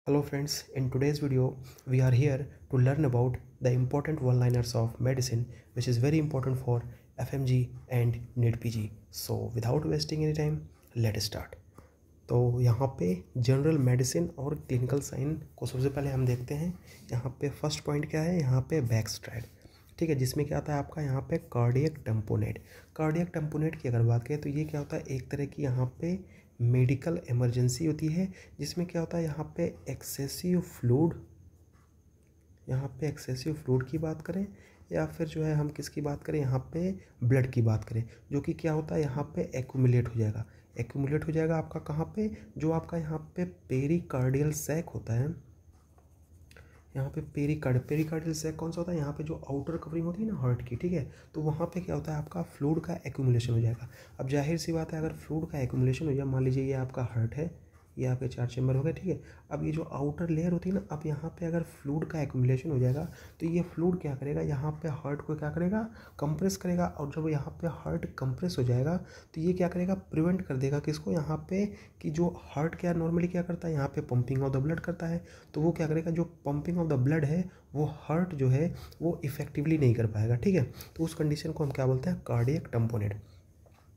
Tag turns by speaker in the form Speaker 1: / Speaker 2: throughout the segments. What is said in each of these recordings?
Speaker 1: Hello friends, in today's video we are here to learn about the important one-liners of medicine which is very important for FMG and NEET PG. So without wasting any time, let's start. तो यहाँ पे general medicine और clinical sign को सबसे पहले हम देखते हैं। यहाँ पे फर्स्ट पॉइंट क्या है, यहाँ पे बैकस्ट्राइड, ठीक है, जिसमें क्या आता है आपका यहाँ पे कार्डियक टेम्पोनेट। कार्डियक टेम्पोनेट की अगर बात करें तो ये क्या होता है, एक तरह की यहाँ पे मेडिकल इमरजेंसी होती है जिसमें क्या होता है यहाँ पे एक्सेसिव फ्लूड, यहाँ पे एक्सेसिव फ्लूड की बात करें या फिर जो है हम किसकी बात करें, यहाँ पे ब्लड की बात करें, जो कि क्या होता है यहाँ पे एक्यूमुलेट हो जाएगा आपका कहाँ पे, जो आपका यहाँ पे पेरिकार्डियल सैक होता है। यहाँ पे पेरिकार्डियल सैक कौन सा होता है, यहाँ पे जो आउटर कवरिंग होती है ना हार्ट की, ठीक है, तो वहाँ पे क्या होता है आपका फ्लूइड का एक्यूमुलेशन हो जाएगा। अब जाहिर सी बात है, अगर फ्लूइड का एक्यूमुलेशन हो जाए, मान लीजिए ये आपका हार्ट है, ये आपके 4 चैम्बर हो गए, ठीक है। अब ये जो आउटर लेयर होती है ना, अब यहाँ पे अगर फ्लूइड का एक्यूमुलेशन हो जाएगा तो ये फ्लूइड क्या करेगा, यहाँ पे हार्ट को क्या करेगा, कंप्रेस करेगा। और जब यहाँ पे हार्ट कंप्रेस हो जाएगा तो ये क्या करेगा, प्रिवेंट कर देगा किसको, यहाँ पे कि जो हार्ट क्या नॉर्मली क्या करता है, यहाँ पे पंपिंग ऑफ द ब्लड करता है, तो वो क्या करेगा, जो पंपिंग ऑफ द ब्लड है वो हार्ट जो है वो इफेक्टिवली नहीं कर पाएगा, ठीक है। तो उस कंडीशन को हम क्या बोलते हैं, कार्डियक टेम्पोनेट।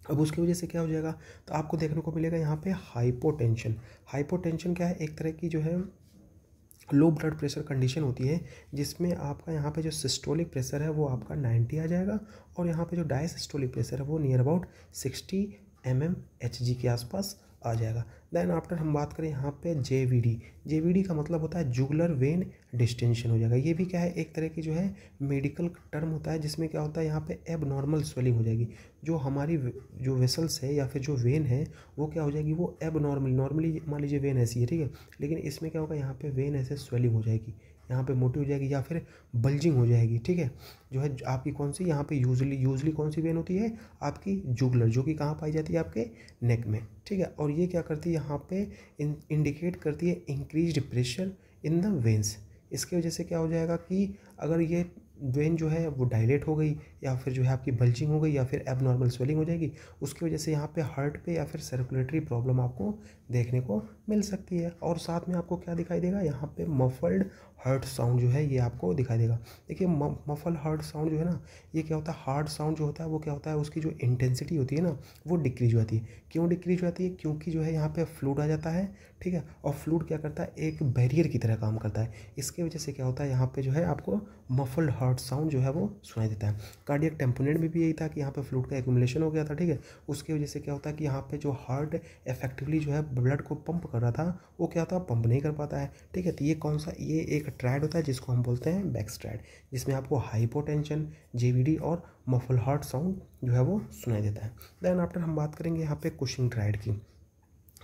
Speaker 1: अब उसकी वजह से क्या हो जाएगा, तो आपको देखने को मिलेगा यहाँ पे हाइपोटेंशन। हाइपोटेंशन क्या है, एक तरह की जो है लो ब्लड प्रेशर कंडीशन होती है जिसमें आपका यहाँ पे जो सिस्टोलिक प्रेशर है वो आपका 90 आ जाएगा और यहाँ पे जो डायसिस्टोलिक प्रेशर है वो नियर अबाउट 60 mmHg के आसपास आ जाएगा। देन आफ्टर हम बात करें यहाँ पे जेवीडी का मतलब होता है जुगुलर वेन डिस्टेंशन हो जाएगा। ये भी क्या है, एक तरह की जो है मेडिकल टर्म होता है जिसमें क्या होता है यहाँ पे एबनॉर्मल स्वेलिंग हो जाएगी। जो हमारी जो वेसल्स है या फिर जो वेन है वो क्या हो जाएगी, वो नॉर्मली मान लीजिए वेन ऐसी है, ठीक है, लेकिन इसमें क्या होगा, यहाँ पे वेन ऐसे स्वेलिंग हो जाएगी, यहाँ पे मोटी हो जाएगी या फिर बल्जिंग हो जाएगी, ठीक है। जो है आपकी कौन सी यहाँ पे यूजली कौन सी वेन होती है आपकी जुगुलर, जो कि कहाँ पाई जाती है आपके नेक में, ठीक है। और ये क्या करती है, यहाँ पे इंडिकेट करती है increased pressure in the veins. इसकी वजह से क्या हो जाएगा कि अगर ये वेन जो है वो डायलेट हो गई या फिर जो है आपकी बल्जिंग हो गई या फिर एबनॉर्मल स्वेलिंग हो जाएगी, उसकी वजह से यहाँ पे हार्ट पे या फिर सर्कुलेटरी प्रॉब्लम आपको देखने को मिल सकती है। और साथ में आपको क्या दिखाई देगा, यहाँ पे मफल्ड हार्ट साउंड जो है ये आपको दिखाई देगा। देखिए मफल हार्ट साउंड जो है ना, ये क्या होता है, हार्ट साउंड जो होता है वो क्या होता है, उसकी जो इंटेंसिटी होती है ना वो डिक्रीज हो जाती है। क्यों डिक्रीज हो जाती है, क्योंकि जो है यहाँ पे फ्लूइड आ जाता है, ठीक है, और फ्लूइड क्या करता है, एक बैरियर की तरह काम करता है। इसकी वजह से क्या होता है, यहाँ पे जो है आपको मफल्ड हार्ट साउंड जो है वो सुनाई देता है। कार्डियक टेम्पोनेट में भी यही था कि यहाँ पे फ्लूइड का एक्यूमुलेशन हो गया था, ठीक है, उसकी वजह से क्या होता है कि यहाँ पे जो हार्ट इफेक्टिवली जो है ब्लड को पंप कर रहा था वो क्या होता है, पंप नहीं कर पाता है, ठीक है। तो ये कौन सा, ये एक ट्रायड होता है जिसको हम बोलते हैं बैकस्ट्राइड, जिसमें आपको हाइपोटेंशन, जेवीडी और मफल हार्ट साउंड जो है वो सुनाई देता है। देन आफ्टर हम बात करेंगे यहाँ पे कुशिंग ट्रायड की,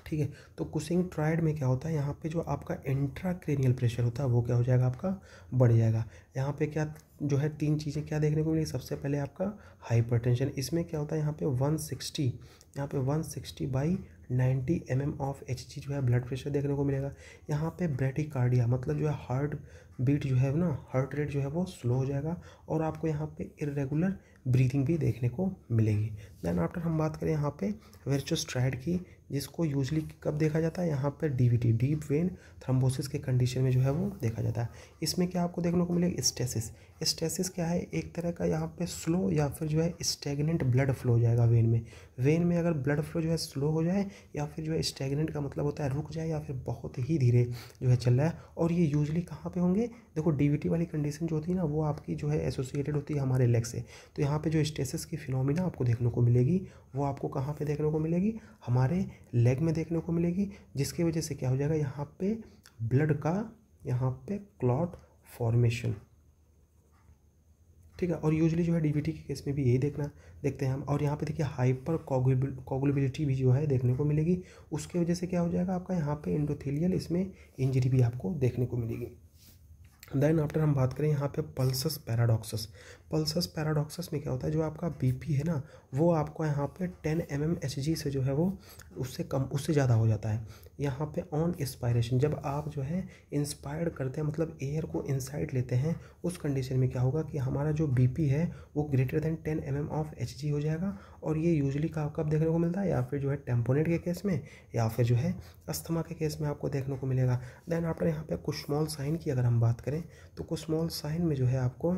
Speaker 1: ठीक है। तो कुशिंग ट्रायड में क्या होता है, यहाँ पे जो आपका इंट्राक्रेनियल प्रेशर होता है वो क्या हो जाएगा, आपका बढ़ जाएगा। यहाँ पे क्या जो है 3 चीज़ें क्या देखने को मिलेगी, सबसे पहले आपका हाइपरटेंशन, इसमें क्या होता है यहाँ पे 160, यहाँ पे 160/90 mm ऑफ Hg जो है ब्लड प्रेशर देखने को मिलेगा। यहाँ पे ब्रेडिकार्डिया मतलब जो है हार्ट बीट जो है ना, हार्ट रेट जो है वो स्लो हो जाएगा और आपको यहाँ पे इरेगुलर ब्रीथिंग भी देखने को मिलेगी। देन आफ्टर हम बात करें यहाँ पे वर्चोस्ट्राइड की, जिसको यूजली कब देखा जाता है, यहाँ पर डीवीटी, डीप वेन थ्रोम्बोसिस के कंडीशन में जो है वो देखा जाता है। इसमें क्या आपको देखने को मिलेगा, स्टेसिस क्या है, एक तरह का यहाँ पे स्लो या फिर जो है स्टेगनेंट ब्लड फ्लो हो जाएगा वेन में अगर ब्लड फ्लो जो है स्लो हो जाए या फिर जो है स्टेगनेंट का मतलब होता है रुक जाए या फिर बहुत ही धीरे जो है चल रहा है। और ये यूजली कहाँ पे होंगे, देखो डीवीटी वाली कंडीशन जो होती है ना वो आपकी जो है एसोसिएटेड होती है हमारे लेग से। तो यहाँ पे जो स्टेसिस की फिनोमिना आपको देखने को मिलेगी वो आपको कहाँ पे देखने को मिलेगी, हमारे लेग में देखने को मिलेगी, जिसकी वजह से क्या हो जाएगा, यहाँ पे ब्लड का यहाँ पे क्लॉट फॉर्मेशन, ठीक है। और यूजुअली जो है डीवीटी के केस में भी यही देखते हैं हम। और यहाँ पे देखिए हाइपर कोगुलेबिलिटी भी जो है देखने को मिलेगी, उसके वजह से क्या हो जाएगा आपका यहाँ पे एंडोथेलियल इसमें इंजरी भी आपको देखने को मिलेगी। देन आफ्टर हम बात करें यहाँ पे पल्सस पल्सस पैराडॉक्सस में क्या होता है, जो आपका बीपी है ना वो आपको यहाँ पे 10 mmHg से जो है वो उससे कम, उससे ज़्यादा हो जाता है। यहाँ पे ऑन इंस्पायरेशन, जब आप जो है इंस्पायर्ड करते हैं मतलब एयर को इनसाइड लेते हैं, उस कंडीशन में क्या होगा कि हमारा जो बीपी है वो ग्रेटर देन 10 mmHg हो जाएगा। और ये यूजली कब देखने को मिलता है, या फिर जो है टेम्पोनेट के केस में, या फिर जो है अस्थमा के केस में आपको देखने को मिलेगा। देन आफ्टर यहाँ पे कुछ स्मॉल साइन की अगर हम बात करें तो कुछ स्मॉल साइन में जो है आपको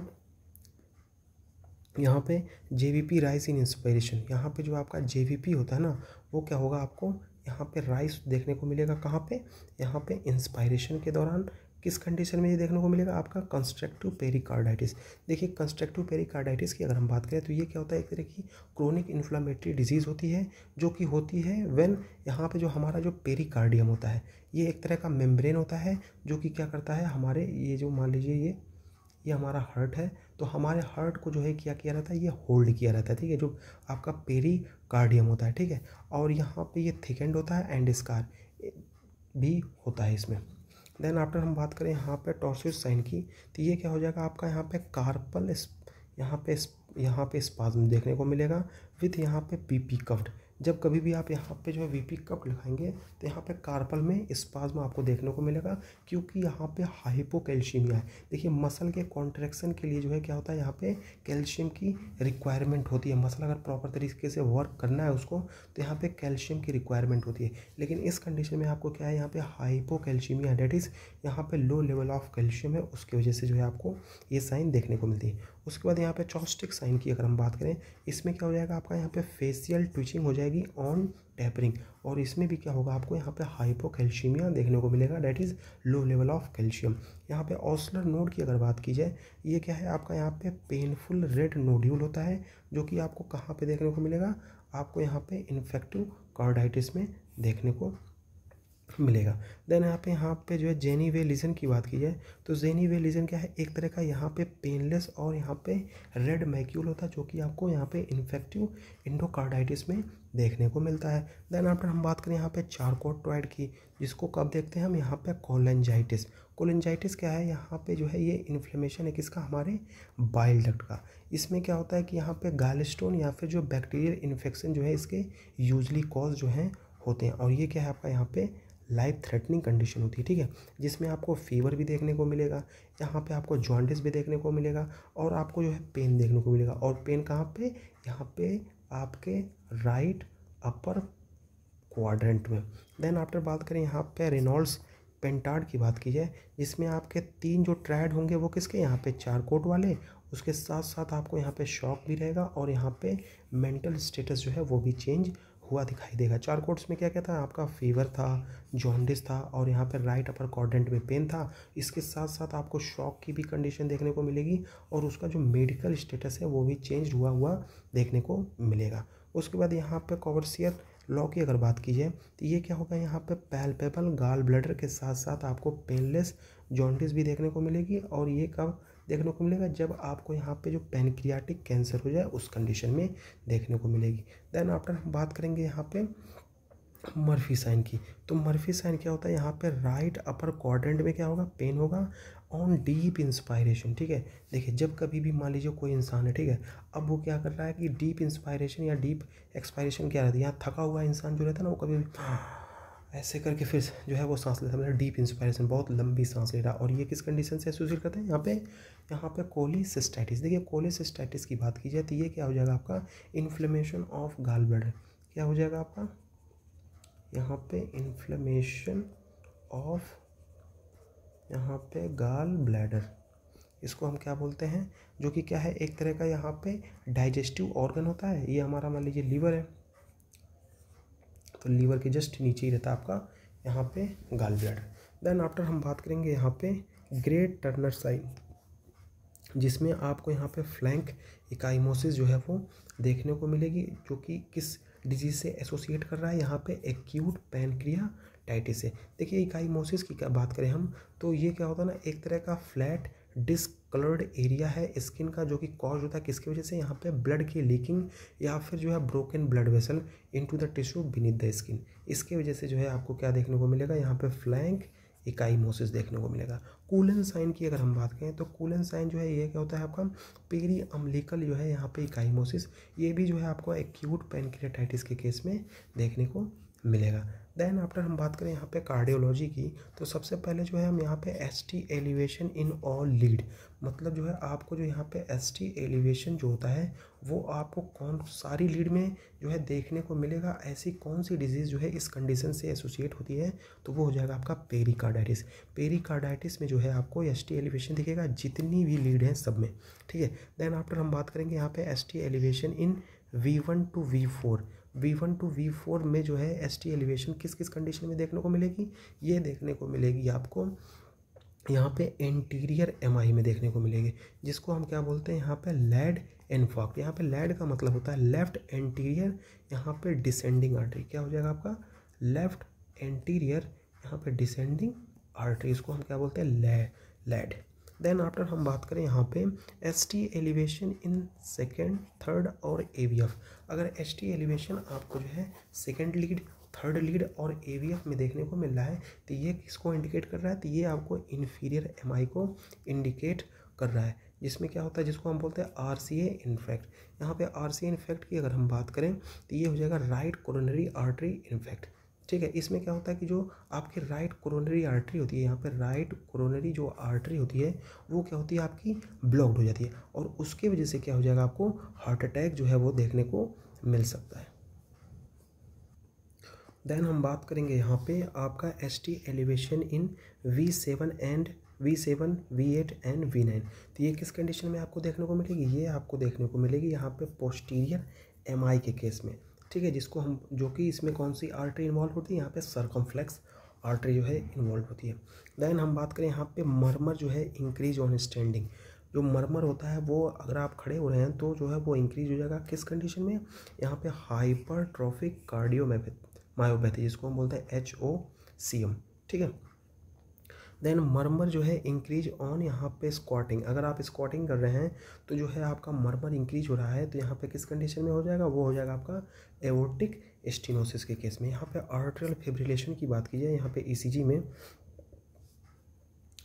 Speaker 1: यहाँ पे जेवीपी राइस इन इंस्पायरेशन, यहाँ पे जो आपका जेवीपी होता है ना वो क्या होगा, आपको यहाँ पे राइस देखने को मिलेगा। कहाँ पे, यहाँ पे इंस्पायरेशन के दौरान। किस कंडीशन में ये देखने को मिलेगा, आपका कंस्ट्रक्टिव पेरिकार्डाइटिस। देखिए कंस्ट्रक्टिव पेरिकार्डाइटिस की अगर हम बात करें तो ये क्या होता है, एक तरह की क्रोनिक इन्फ्लामेटरी डिजीज़ होती है, जो कि होती है व्हेन यहाँ पे जो हमारा जो पेरिकार्डियम होता है ये एक तरह का मेम्ब्रेन होता है, जो कि क्या करता है, हमारे ये जो मान लीजिए ये हमारा हार्ट है, तो हमारे हार्ट को जो है क्या किया रहता है, ये होल्ड किया रहता है, ठीक है, जो आपका पेरिकार्डियम होता है, ठीक है। और यहाँ पे ये थिकेंड होता है एंड स्कार भी होता है इसमें। देन आफ्टर हम बात करें यहाँ पे टॉर्सिस साइन की, तो ये क्या हो जाएगा आपका यहाँ पे कार्पल, यहाँ पे स्पाज्म देखने को मिलेगा विथ यहाँ पे बीपी कफ्ड। जब कभी भी आप यहाँ पे जो है वीपी कप लिखाएंगे तो यहाँ पे कार्पल में स्पाज्म आपको देखने को मिलेगा, क्योंकि यहाँ पे हाइपोकैल्शियमिया है। देखिए मसल के कॉन्ट्रैक्शन के लिए जो है क्या होता है, यहाँ पे कैल्शियम की रिक्वायरमेंट होती है। मसल अगर प्रॉपर तरीके से वर्क करना है उसको, तो यहाँ पे कैल्शियम की रिक्वायरमेंट होती है। लेकिन इस कंडीशन में आपको क्या है, यहाँ पे हाइपोकैल्शियमिया, डेट इज़ यहाँ पे लो लेवल ऑफ कैल्शियम है, उसकी वजह से जो है आपको ये साइन देखने को मिलती है। उसके बाद यहाँ पे चॉपस्टिक साइन की अगर हम बात करें, इसमें क्या हो जाएगा आपका यहाँ पे फेशियल ट्विचिंग हो जाएगी ऑन टैपरिंग, और इसमें भी क्या होगा आपको यहाँ पे हाइपोकैल्शियमिया देखने को मिलेगा, date is low level of calcium. यहाँ पे ऑस्लर नोड की अगर बात की जाए, ये क्या है आपका यहाँ पे पेनफुल रेड नोड्यूल होता है, जो कि आपको कहाँ पे देखने को मिलेगा, आपको यहाँ पे इन्फेक्टिव कार्डाइटिस में देखने को मिलेगा। देन यहाँ पे जो है जेनी वे लीजन की बात की जाए, तो जेनी वे लीजन क्या है, एक तरह का यहाँ पे पेनलेस और यहाँ पे रेड मैक्यूल होता है, जो कि आपको यहाँ पे इन्फेक्टिव इंडोकार्डाइटिस में देखने को मिलता है। देन आफ्टर हम बात करें यहाँ पे चारकोटॉइड की, जिसको कब देखते हैं हम, यहाँ पे कोलेंजाइटिस। कोलेंजाइटिस क्या है, यहाँ पे जो है ये इन्फ्लेमेशन है किसका, हमारे बाइल डक्ट का। इसमें क्या होता है कि यहाँ पे गैलस्टोन या फिर जो बैक्टीरियल इन्फेक्शन जो है इसके यूजली कॉज जो है होते हैं, और ये क्या है आपका यहाँ पे लाइफ थ्रेटनिंग कंडीशन होती है, ठीक है, जिसमें आपको फीवर भी देखने को मिलेगा, यहाँ पे आपको जॉन्डिस भी देखने को मिलेगा, और आपको जो है पेन देखने को मिलेगा। और पेन कहाँ पे, यहाँ पे आपके राइट अपर क्वाड्रेंट में। देन आफ्टर बात करें यहाँ पे रेनॉल्ड्स पेंटार्ड की बात की जाए, जिसमें आपके 3 जो ट्रायड होंगे वो किसके, यहाँ पे चारकोट वाले, उसके साथ साथ आपको यहाँ पे शॉक भी रहेगा, और यहाँ पे मेंटल स्टेटस जो है वो भी चेंज हुआ दिखाई देगा। चारकोट्स में क्या क्या था, आपका फीवर था, जॉन्डिस था, और यहाँ पर राइट अपर क्वाड्रेंट में पेन था। इसके साथ साथ आपको शॉक की भी कंडीशन देखने को मिलेगी, और उसका जो मेडिकल स्टेटस है वो भी चेंज हुआ देखने को मिलेगा। उसके बाद यहाँ पे कॉवर्सियर लॉ की अगर बात की जाए, तो ये क्या होगा, यहाँ पे पैल्पेबल गाल ब्लैडर के साथ साथ आपको पेनलेस जॉन्डिस भी देखने को मिलेगी, और ये कब देखने को मिलेगा, जब आपको यहाँ पे जो पैनक्रियाटिक कैंसर हो जाए उस कंडीशन में देखने को मिलेगी। देन आफ्टर हम बात करेंगे यहाँ पे मर्फी साइन की, तो मर्फी साइन क्या होता है, यहाँ पे राइट अपर क्वाड्रेंट में क्या होगा, पेन होगा ऑन डीप इंस्पायरेशन, ठीक है। देखिए जब कभी भी मान लीजिए कोई इंसान है, ठीक है, अब वो क्या कर रहा है कि डीप इंस्पायरेशन या डीप एक्सपायरेशन क्या रहती है, यहाँ थका हुआ इंसान जो रहता है ना, वो कभी भी ऐसे करके फिर जो है वो सांस लेता है, मतलब डीप इंस्पायरेशन, बहुत लंबी सांस ले रहा है, और ये किस कंडीशन से एसोसिएट करते हैं, यहाँ पे कोलिसिस्टाइटिस। देखिए कोलिसिस्टाइटिस की बात की जाए तो ये क्या हो जाएगा आपका, इन्फ्लेमेशन ऑफ गाल ब्लैडर, क्या हो जाएगा आपका यहाँ पे इन्फ्लेमेशन ऑफ यहाँ पे गाल ब्लैडर, इसको हम क्या बोलते हैं, जो कि क्या है, एक तरह का यहाँ पे डाइजेस्टिव ऑर्गन होता है। ये हमारा मान लीजिए लीवर है, तो लीवर के जस्ट नीचे ही रहता है आपका यहाँ पे गाल ब्लैडर। देन आफ्टर हम बात करेंगे यहाँ पे ग्रेट टर्नर साइन, जिसमें आपको यहाँ पे फ्लैंक इकाइमोसिस जो है वो देखने को मिलेगी, जो कि किस डिजीज से एसोसिएट कर रहा है, यहाँ पे एक्यूट पैनक्रियाटाइटिस है। देखिए इकाइमोसिस की क्या बात करें हम, तो ये क्या होता है ना, एक तरह का फ्लैट डिस्कलर्ड एरिया है स्किन का, जो कि कॉज होता है किसकी वजह से, यहाँ पे ब्लड की लीकिंग या फिर जो है broken blood vessel into the tissue beneath the skin. इसके वजह से जो है आपको क्या देखने को मिलेगा, यहाँ पे फ्लैंक इकाईमोसिस देखने को मिलेगा। कूलन साइन की अगर हम बात करें तो कूलन साइन जो है ये क्या होता है आपका पेरी अम्लिकल जो है यहाँ पे इकाईमोसिस, ये भी जो है आपको एक्यूट पैनक्रियाटाइटिस के केस में देखने को मिलेगा। देन आफ्टर हम बात करें यहाँ पे कार्डियोलॉजी की, तो सबसे पहले जो है हम यहाँ पे ST elevation in all lead, मतलब जो है आपको जो यहाँ पे ST एलिवेशन जो होता है वो आपको कौन सारी लीड में जो है देखने को मिलेगा। ऐसी कौन सी डिजीज़ जो है इस कंडीशन से एसोसिएट होती है, तो वो हो जाएगा आपका पेरिकार्डाइटिस। पेरिकार्डाइटिस में जो है आपको ST एलिवेशन दिखेगा जितनी भी लीड हैं सब में, ठीक है। देन आफ्टर हम बात करेंगे यहाँ पे ST elevation in V1 to V4। V1 to V4 में जो है ST एलिवेशन किस किस कंडीशन में देखने को मिलेगी, ये देखने को मिलेगी आपको यहाँ पे एंटीरियर MI में देखने को मिलेगी, जिसको हम क्या बोलते हैं यहाँ पे लैड इन्फॉक्ट। यहाँ पे लैड का मतलब होता है लेफ्ट एंटीरियर यहाँ पे डिसेंडिंग आर्टरी, क्या हो जाएगा आपका लेफ्ट एंटीरियर यहाँ पे डिसेंडिंग आर्टरी, इसको हम क्या बोलते हैं लैड। देन आफ्टर हम बात करें यहाँ पे ST elevation in second, third और AVF। अगर ST एलिवेशन आपको जो है सेकेंड लीड, थर्ड लीड और AVF में देखने को मिल रहा है तो ये किसको इंडिकेट कर रहा है, तो ये आपको इन्फीरियर MI को इंडिकेट कर रहा है, जिसमें क्या होता है जिसको हम बोलते हैं RCA इन्फेक्ट। यहाँ पे RCA इन्फेक्ट की अगर हम बात करें तो ये हो जाएगा राइट कोरोनरी आर्टरी इन्फेक्ट, ठीक है। इसमें क्या होता है कि जो आपकी राइट कोरोनरी आर्टरी होती है, यहाँ पे राइट कोरोनरी जो आर्टरी होती है वो क्या होती है आपकी ब्लॉक्ड हो जाती है, और उसके वजह से क्या हो जाएगा आपको हार्ट अटैक जो है वो देखने को मिल सकता है। देन हम बात करेंगे यहाँ पे आपका ST elevation in V7 and V7, V8 and V9। तो ये किस कंडीशन में आपको देखने को मिलेगी, ये आपको देखने को मिलेगी यहाँ पे पोस्टीरियर MI के केस में, ठीक है, जिसको हम जो कि इसमें कौन सी आर्टरी इन्वॉल्व होती है, यहाँ पे सर्कमफ्लेक्स आर्टरी जो है इन्वॉल्व होती है। देन हम बात करें यहाँ पे मर्मर जो है इंक्रीज ऑन स्टैंडिंग, जो मर्मर होता है वो अगर आप खड़े हो रहे हैं तो जो है वो इंक्रीज हो जाएगा किस कंडीशन में, यहाँ पे हाइपरट्रॉफिक कार्डियोमायोपैथी, जिसको हम बोलते हैं HOCM, ठीक है। देन मर्मर जो है इंक्रीज ऑन यहाँ पे स्क्वाटिंग, अगर आप स्क्वाटिंग कर रहे हैं तो जो है आपका मर्मर इंक्रीज हो रहा है, तो यहाँ पे किस कंडीशन में हो जाएगा, वो हो जाएगा आपका एओर्टिक स्टेनोसिस के केस में। यहाँ पे आर्टरियल फिब्रिलेशन की बात की जाए यहाँ पे ECG में,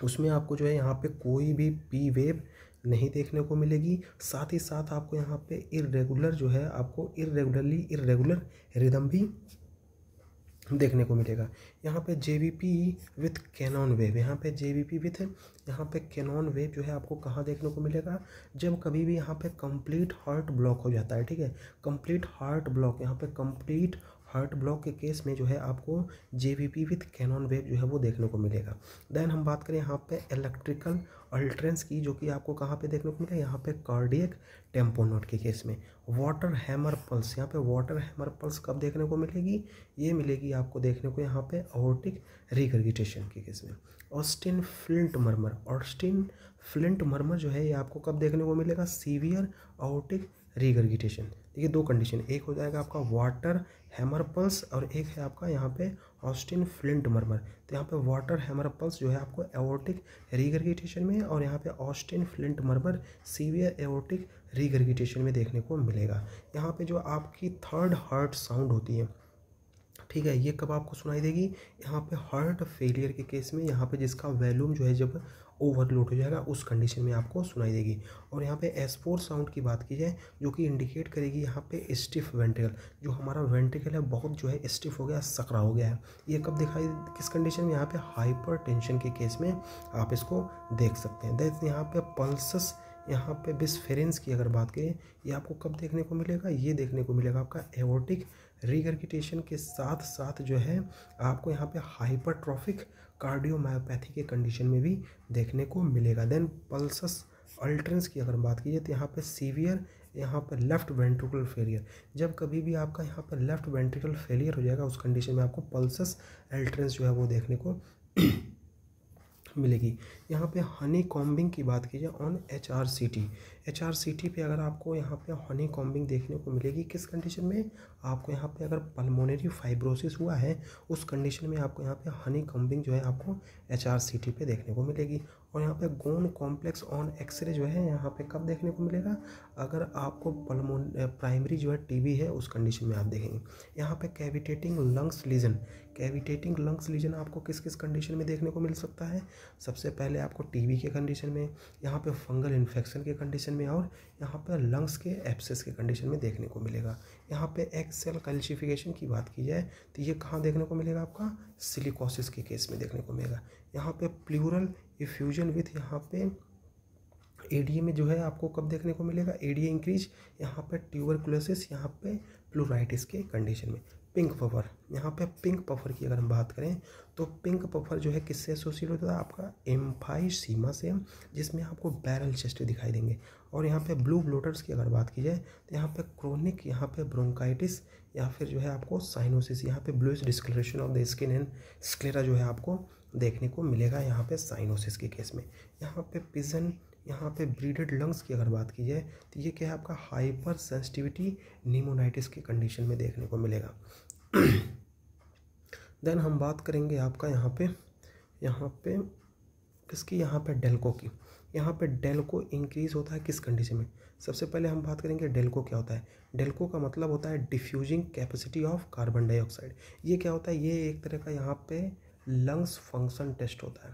Speaker 1: उसमें आपको जो है यहाँ पे कोई भी P वेव नहीं देखने को मिलेगी, साथ ही साथ आपको यहाँ पे इरेगुलर जो है आपको इरेगुलर रिदम भी देखने को मिलेगा। यहाँ पे JVP विथ कैनॉन वेव, यहाँ पे JVP विथ यहाँ पे कैनॉन वेव जो है आपको कहाँ देखने को मिलेगा, जब कभी भी यहाँ पे कंप्लीट हार्ट ब्लॉक हो जाता है, ठीक है, कंप्लीट हार्ट ब्लॉक, यहाँ पे कंप्लीट हार्ट ब्लॉक के केस में जो है आपको JVP विथ कैनॉन वेव जो है वो देखने को मिलेगा। देन हम बात करें यहाँ पे इलेक्ट्रिकल अल्ट्रेंस की, जो कि आपको कहाँ पे देखने को मिलेगा, यहाँ पे कार्डियक टेम्पोनोट के केस में। वाटर हैमर पल्स, यहाँ पे वाटर हैमर पल्स कब देखने को मिलेगी, ये मिलेगी आपको देखने को यहाँ पे aortic रिगर्गिटेशन के केस में। ऑस्टिन फ्लिंट मर्मर जो है ये आपको कब देखने को मिलेगा, सीवियर aortic रिगर्गिटेशन। देखिए दो कंडीशन, एक हो जाएगा आपका वाटर हैमर पल्स और एक है आपका यहाँ पे ऑस्टिन फ्लिंट मर्मर। तो यहाँ पे वाटर हैमर पल्स जो है आपको एओर्टिक रिगर्गिटेशन में, और यहाँ पे Austin flint murmur severe aortic regurgitation में देखने को मिलेगा। यहाँ पे जो आपकी थर्ड हार्ट साउंड होती है, ठीक है, ये कब आपको सुनाई देगी, यहाँ पे हार्ट फेलियर के केस में, यहाँ पे जिसका वॉल्यूम जो है जब ओवरलोड हो जाएगा उस कंडीशन में आपको सुनाई देगी। और यहाँ पे S4 साउंड की बात की जाए जो कि इंडिकेट करेगी यहाँ पे स्टिफ वेंट्रिकल, जो हमारा वेंट्रिकल है बहुत जो है स्टिफ हो गया, सकरा हो गया है, ये कब दिखाई किस कंडीशन में, यहाँ पे हाइपर टेंशन के केस में आप इसको देख सकते हैं। दैट यहाँ पे पल्सस, यहाँ पे बिस्फेरेंस की अगर बात करें, ये आपको कब देखने को मिलेगा, ये देखने को मिलेगा आपका एओर्टिक रिगर्गिटेशन के साथ साथ जो है आपको यहाँ पे हाइपरट्रॉफिक कार्डियोमायोपैथी के कंडीशन में भी देखने को मिलेगा। देन पल्सस अल्ट्रेंस की अगर बात कीजिए तो यहाँ पे सीवियर यहाँ पर लेफ्ट वेंट्रिकुलर फेलियर, जब कभी भी आपका यहाँ पर लेफ्ट वेंट्रिकल फेलियर हो जाएगा उस कंडीशन में आपको पल्सस अल्ट्रेंस जो है वो देखने को मिलेगी। यहाँ पे हनी कॉम्बिंग की बात कीजिए ऑन HRCT पे अगर आपको यहाँ पे हनी कॉम्बिंग देखने को मिलेगी किस कंडीशन में, आपको यहाँ पे अगर पल्मोनरी फाइब्रोसिस हुआ है उस कंडीशन में आपको यहाँ पे हनी कॉम्बिंग जो है आपको HRCT पे देखने को मिलेगी। और यहाँ पे गोन कॉम्प्लेक्स ऑन एक्सरे जो है यहाँ पे कब देखने को मिलेगा, अगर आपको प्राइमरी जो है TB है उस कंडीशन में आप देखेंगे। यहाँ पे कैविटेटिंग लंग्स लीजन, कैविटेटिंग लंग्स लीजन आपको किस किस कंडीशन में देखने को मिल सकता है? सबसे पहले आपको टीबी के कंडीशन में, यहाँ पे फंगल इन्फेक्शन के कंडीशन में और यहाँ पे लंग्स के एब्सेस के कंडीशन में देखने को मिलेगा। यहाँ पे एग सेल कैल्शिफिकेशन की बात की जाए तो ये कहाँ देखने को मिलेगा? आपका सिलिकोसिस के केस में देखने को मिलेगा। यहाँ पे प्लूरल इफ्यूजन विथ यहाँ पे एडीए में जो है आपको कब देखने को मिलेगा? एडीए इंक्रीज, यहाँ पे ट्यूबरकुलोसिस, यहाँ पे प्लूराइटिस के कंडीशन में। पिंक पफर, यहाँ पे पिंक पफर की अगर हम बात करें तो पिंक पफर जो है किससे एसोसिएट होता है? आपका एम्फाइसीमा से, जिसमें आपको बैरल चेस्ट दिखाई देंगे। और यहाँ पे ब्लू ब्लोटर्स की अगर बात की जाए तो यहाँ पे क्रोनिक, यहाँ पे ब्रोंकाइटिस या फिर जो है आपको साइनोसिस, यहाँ पे bluish discolouration of the skin and sclera जो है आपको देखने को मिलेगा यहाँ पे साइनोसिस के केस में। यहाँ पे पिजन, यहाँ पे ब्रीडेड लंग्स की अगर बात की जाए तो ये क्या है? आपका हाइपर सेंसिटिविटी निमोनाइटिस की कंडीशन में देखने को मिलेगा। देन हम बात करेंगे आपका यहाँ पे किसकी? यहाँ पे डेल्को की। यहाँ पे डेल्को इंक्रीज होता है किस कंडीशन में? सबसे पहले हम बात करेंगे डेल्को क्या होता है। डेल्को का मतलब होता है diffusing capacity of carbon dioxide. ये क्या होता है? ये एक तरह का यहाँ पे लंग्स फंक्शन टेस्ट होता है,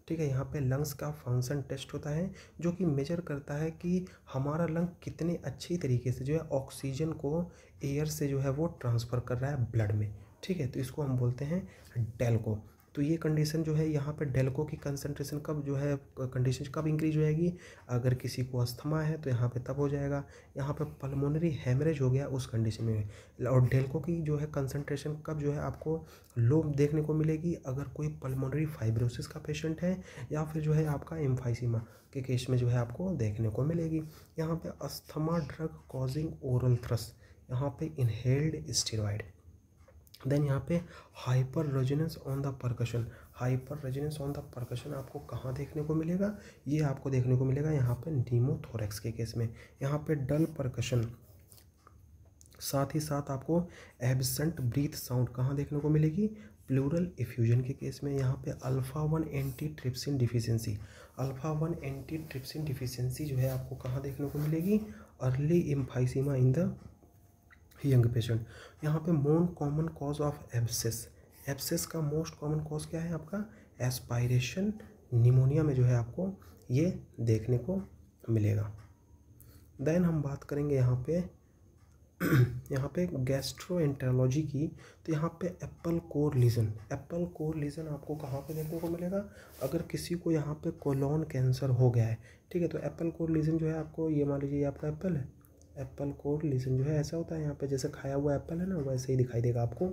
Speaker 1: ठीक है। यहाँ पे लंग्स का फंक्शन टेस्ट होता है जो कि मेजर करता है कि हमारा लंग कितने अच्छी तरीके से जो है ऑक्सीजन को एयर से जो है वो ट्रांसफ़र कर रहा है ब्लड में, ठीक है। तो इसको हम बोलते हैं डेल्को। तो ये कंडीशन जो है यहाँ पे डेल्को की कंसंट्रेशन कब जो है कंडीशन कब इंक्रीज हो जाएगी? अगर किसी को अस्थमा है तो यहाँ पे तब हो जाएगा। यहाँ पे पल्मोनरी हेमरेज हो गया उस कंडीशन में। और डेल्को की जो है कंसंट्रेशन कब जो है आपको लो देखने को मिलेगी? अगर कोई पल्मोनरी फाइब्रोसिस का पेशेंट है या फिर जो है आपका एम्फाइसीमा के केस में जो है आपको देखने को मिलेगी। यहाँ पे asthma drug causing oral thrust, यहाँ पे इनहेल्ड स्टेरॉइड। देन यहाँ पे hyper resonance on the percussion. Hyper resonance on the percussion आपको कहाँ देखने को मिलेगा? ये आपको देखने को मिलेगा यहाँ पे नीमोथोरेक्स के केस में। यहाँ पे डल परकशन, साथ ही साथ आपको एब्सेंट ब्रीथ साउंड कहाँ देखने को मिलेगी? प्लूरल इफ्यूजन के केस में। यहाँ पे अल्फा-1 एंटीट्रिप्सिन डिफिशियंसी, अल्फा-1 एंटीट्रिप्सिन डिफिशियंसी जो है आपको कहाँ देखने को मिलेगी? Early emphysema in the young patient. यहाँ पे most common cause of abscess, abscess का मोस्ट कॉमन कॉज क्या है? आपका एस्पायरेशन निमोनिया में जो है आपको ये देखने को मिलेगा। देन हम बात करेंगे यहाँ पे गैस्ट्रोएंटेरोलॉजी की। तो यहाँ पे apple core lesion, apple core lesion आपको कहाँ पे देखने को मिलेगा? अगर किसी को यहाँ पे कोलोन कैंसर हो गया है, ठीक है, तो एप्पल कोर लीजन जो है आपको, ये मान लीजिए आपका एप्पल है, एप्पल कोर लीजन जो है ऐसा होता है, यहाँ पे जैसे खाया हुआ एप्पल है ना वैसे ही दिखाई देगा आपको।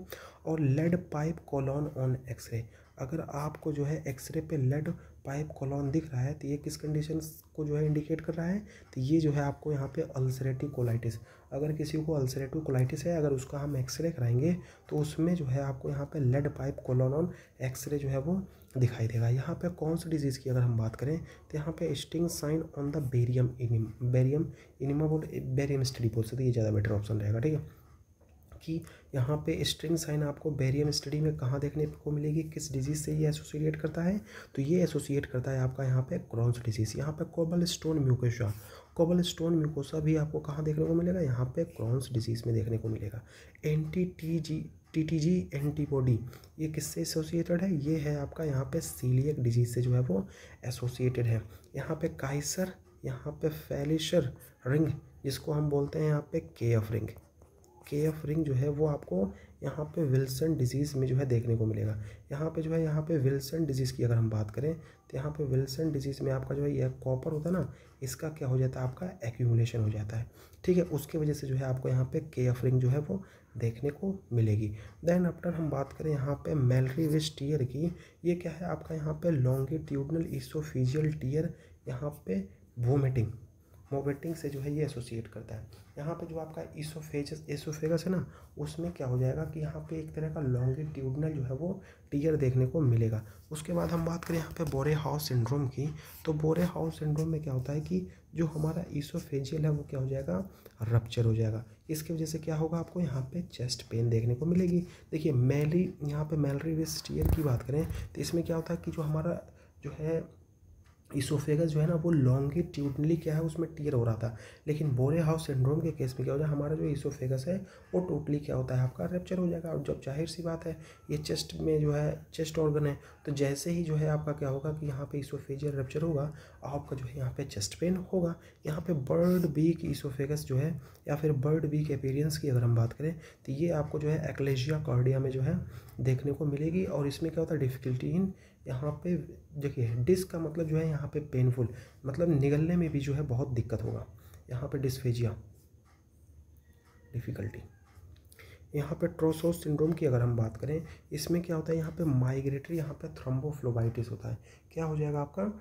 Speaker 1: और lead pipe colon on X-ray, अगर आपको जो है एक्सरे पे लेड पाइप कोलोन दिख रहा है तो ये किस कंडीशन को जो है इंडिकेट कर रहा है? तो ये जो है आपको यहाँ पे अल्सरेटिव कोलाइटिस, अगर किसी को अल्सरेटिव कोलाइटिस है, अगर उसका हम एक्सरे कराएंगे तो उसमें जो है आपको यहाँ पे lead pipe colon on X-ray जो है वो दिखाई देगा। यहाँ पे कौन सी डिजीज़ की अगर हम बात करें तो यहाँ पे string sign on the barium enema barium study बोल सकते, ये ज़्यादा बेटर ऑप्शन रहेगा, ठीक है। कि यहाँ पे स्ट्रिंग साइन आपको बेरियम स्टडी में कहाँ देखने को मिलेगी? किस डिजीज़ से ये एसोसिएट करता है? तो ये एसोसिएट करता है आपका यहाँ पे क्रॉन्स डिजीज़। यहाँ पे cobble stone mucosa, cobble stone mucosa भी आपको कहाँ देखने को मिलेगा? यहाँ पे क्रॉन्स डिजीज़ में देखने को मिलेगा। टीटीजी एंटीबॉडी ये किससे एसोसिएटेड है? ये है आपका यहाँ पे सीलियक डिजीज़ से जो है वो एसोसिएटेड है। यहाँ पे काइसर, यहाँ पे फेलिशर रिंग जिसको हम बोलते हैं यहाँ पे केएफ रिंग, केएफ रिंग जो है वो आपको यहाँ पे विल्सन डिजीज़ में जो है देखने को मिलेगा। यहाँ पे जो है यहाँ पे विल्सन डिजीज़ की अगर हम बात करें तो यहाँ पे विल्सन डिजीज़ में आपका जो है ये कॉपर होता है ना, इसका क्या हो जाता है? आपका एक्यूमुलेशन हो जाता है, ठीक है। उसकी वजह से जो है आपको यहाँ पे केएफ रिंग जो है वो देखने को मिलेगी। देन आफ्टर हम बात करें यहाँ पे मैलरी विच टीयर की, ये क्या है आपका यहाँ पे लॉन्गिट्यूडनल इसोफेजियल टीयर, यहाँ पे वोमिटिंग से जो है ये एसोसिएट करता है। यहाँ पे जो आपका एसोफेगस है ना, उसमें क्या हो जाएगा कि यहाँ पे एक तरह का लॉन्गिट्यूडनल जो है वो टीयर देखने को मिलेगा। उसके बाद हम बात करें यहाँ पे बोरे हाउस सिंड्रोम की, तो बोरे हाउस सिंड्रोम में क्या होता है कि जो हमारा इसोफेजियल है वो क्या हो जाएगा? रप्चर हो जाएगा। इसकी वजह से क्या होगा? आपको यहाँ पे चेस्ट पेन देखने को मिलेगी। देखिए यहाँ पे मैलरी विच टीयर की बात करें तो इसमें क्या होता है कि जो हमारा जो है इसोफेगस जो है ना वो लॉन्गिट्यूडनली क्या है उसमें टियर हो रहा था, लेकिन बोरे हाउस सिंड्रोम के केस में क्या हो जाए हमारा जो इसोफेगस है वो टोटली क्या होता है आपका रप्चर हो जाएगा। और जब जाहिर सी बात है ये चेस्ट में जो है चेस्ट ऑर्गन है, तो जैसे ही जो है आपका क्या होगा कि यहाँ पे इसोफेजियल रप्चर होगा, आपका जो है यहाँ पे चेस्ट पेन होगा। यहाँ पे बर्ड बीक इसोफेगस जो है या फिर बर्ड बीक अपीयरेंस की अगर हम बात करें तो ये आपको जो है एक्लेशिया कार्डिया में जो है देखने को मिलेगी। और इसमें क्या होता है डिफ़िकल्टी इन यहाँ पे देखिए डिस्क का मतलब जो है यहाँ पे पेनफुल, मतलब निगलने में भी जो है बहुत दिक्कत होगा। यहाँ पे डिस्फेजिया डिफ़िकल्टी। यहाँ पे ट्रोसोस सिंड्रोम की अगर हम बात करें, इसमें क्या होता है यहाँ पे माइग्रेटरी यहाँ पे थ्रोम्बोफ्लोबाइटिस होता है। क्या हो जाएगा आपका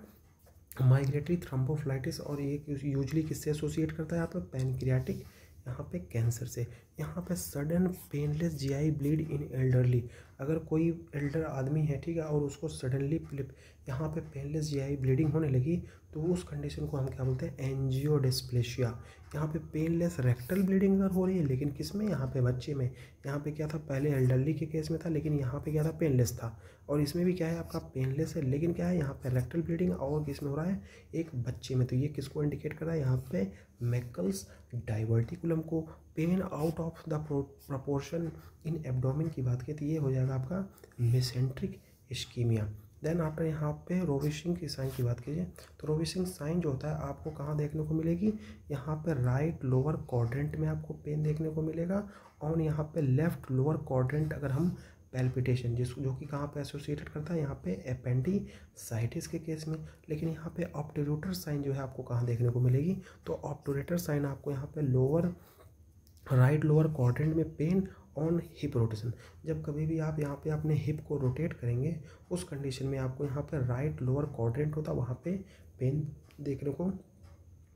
Speaker 1: माइग्रेटरी थ्रोम्बोफ्लाइटिस, और ये यूजली किससे एसोसिएट करता है आपका पैनक्रियाटिक यहाँ पे कैंसर से। यहाँ पे सडन पेनलेस जीआई ब्लीड इन एल्डरली, अगर कोई एल्डर आदमी है ठीक है और उसको सडनली यहाँ पे पेनलेस जीआई ब्लीडिंग होने लगी तो उस कंडीशन को हम क्या बोलते हैं एंजियोडिस्प्लेशिया। यहाँ पे पेनलेस रेक्टल ब्लीडिंग अगर हो रही है, लेकिन किस में यहाँ पे बच्चे में, यहाँ पे क्या था पहले एल्डरली के केस में था लेकिन यहाँ पे क्या था पेनलेस था, और इसमें भी क्या है आपका पेनलेस है लेकिन क्या है यहाँ पे रेक्टल ब्लीडिंग और किस में हो रहा है एक बच्चे में। तो ये किसको इंडिकेट कर रहा है यहाँ पे मैकल्स डाइवर्टिकुलम को। Pain out of the proportion in abdomen की बात की तो ये हो जाएगा आपका मेसेंट्रिक इस्कीमिया। देन आफ्टर यहाँ पे रोविशिंग की साइन की बात कीजिए तो रोविशिंग साइन जो होता है आपको कहाँ देखने को मिलेगी, यहाँ पे राइट लोअर क्वाड्रेंट में आपको पेन देखने को मिलेगा, और यहाँ पे लेफ्ट लोअर क्वाड्रेंट अगर हम पैल्पिटेशन जो कि कहाँ पे एसोसिएटेड करता है यहाँ पे एपेंडिसाइटिस के केस में। लेकिन यहाँ पे ऑब्टुरेटर साइन जो है आपको कहाँ देखने को मिलेगी, तो ऑब्टुरेटर साइन आपको यहाँ पे राइट लोअर क्वाड्रेंट में पेन ऑन हिप रोटेशन। जब कभी भी आप यहाँ पे अपने हिप को रोटेट करेंगे उस कंडीशन में आपको यहाँ पे राइट लोअर क्वाड्रेंट होता है वहाँ पे पेन देखने को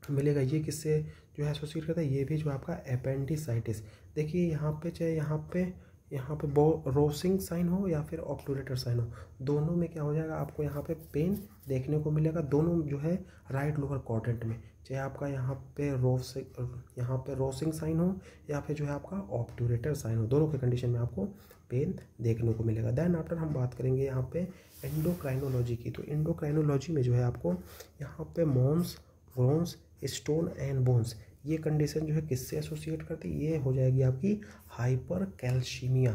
Speaker 1: मिलेगा। ये किससे जो है एसोसिएट करता है, ये भी जो आपका एपेंडिसाइटिस। देखिए यहाँ पे चाहे यहाँ पे रोसिंग साइन हो या फिर ऑब्टुरेटर साइन हो, दोनों में क्या हो जाएगा आपको यहाँ पे पेन देखने को मिलेगा, दोनों जो है राइट लोअर क्वाड्रेंट में। चाहे आपका यहाँ पे रोसिंग साइन हो या फिर जो है आपका ऑब्टुरेटर साइन हो, दोनों के कंडीशन में आपको पेन देखने को मिलेगा। देन आफ्टर हम बात करेंगे यहाँ पे एंडोक्राइनोलॉजी की। तो एंडोक्राइनोलॉजी में जो है आपको यहाँ पे मोन्स ग्रोन्स स्टोन एंड बोन्स, ये कंडीशन जो है किससे एसोसिएट करती है, ये हो जाएगी आपकी हाइपर कैल्शिमिया।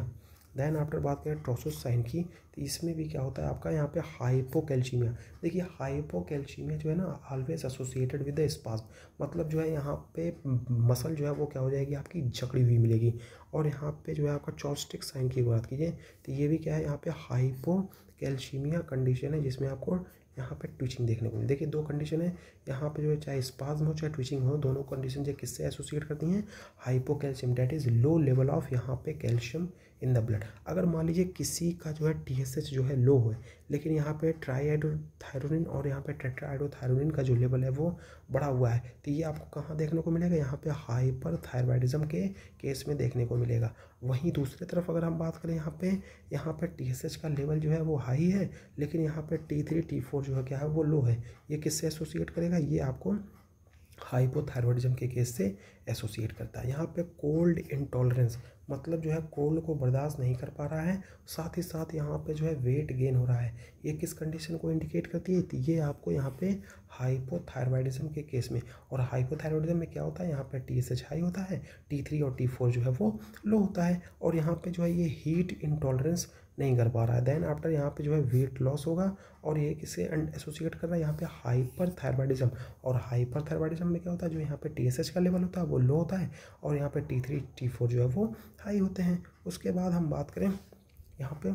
Speaker 1: देन आफ्टर बात करें ट्रोसोस साइन की तो इसमें भी क्या होता है आपका यहाँ पे हाइपोकैल्शिमिया। देखिए हाइपोकैल्शिमिया जो है ना always associated with the spasm, मतलब जो है यहाँ पे मसल जो है वो क्या हो जाएगी आपकी जकड़ी हुई मिलेगी। और यहाँ पे जो है आपका चॉपस्टिक साइन की बात कीजिए तो ये भी क्या है यहाँ पे हाइपोकैल्शिमिया कंडीशन है जिसमें आपको यहाँ पे ट्विचिंग देखने को मिले। देखिए दो कंडीशन है यहाँ पे जो है चाहे स्पाज्म हो चाहे ट्विचिंग हो, दोनों कंडीशन जो किससे एसोसिएट करती हैं hypocalcium, that is low level of यहाँ पे कैल्शियम इन द ब्लड। अगर मान लीजिए किसी का जो है TSH जो है लो है लेकिन यहाँ पे ट्राईआइडोथायरोनिन और यहाँ पे टेट्राआइडोथायरोनिन का जो लेवल है वो बढ़ा हुआ है, तो ये आपको कहाँ देखने को मिलेगा, यहाँ पे हाइपरथायरॉयडिज्म के केस में देखने को मिलेगा। वहीं दूसरी तरफ अगर हम बात करें यहाँ पे TSH का लेवल जो है वो हाई है लेकिन यहाँ पे T3 T4 जो है क्या है वो लो है, ये किससे एसोसिएट करेगा, ये आपको हाइपोथायरॉयडिज्म के केस से एसोसिएट करता है। यहाँ पे कोल्ड इंटॉलरेंस, मतलब जो है कोल्ड को बर्दाश्त नहीं कर पा रहा है, साथ ही साथ यहाँ पे जो है वेट गेन हो रहा है, ये किस कंडीशन को इंडिकेट करती है, तो ये आपको यहाँ पे हाइपोथायरॉयडिज्म के केस में। और हाइपोथायरॉयडिज्म में क्या होता है, यहाँ पे TSH हाई होता है, T3 और T4 जो है वो लो होता है, और यहाँ पे जो है ये हीट इंटॉलरेंस नहीं कर पा रहा है। देन आफ्टर यहाँ पे जो है वेट लॉस होगा, और ये किससे एसोसिएट कर रहा है यहाँ पे हाइपरथायरॉयडिज्म। और हाइपरथायरॉयडिज्म में क्या होता है, जो यहाँ पे TSH का लेवल होता है वो लो होता है, और यहाँ पे T3 T4 जो है वो हाई होते हैं। उसके बाद हम बात करें यहाँ पे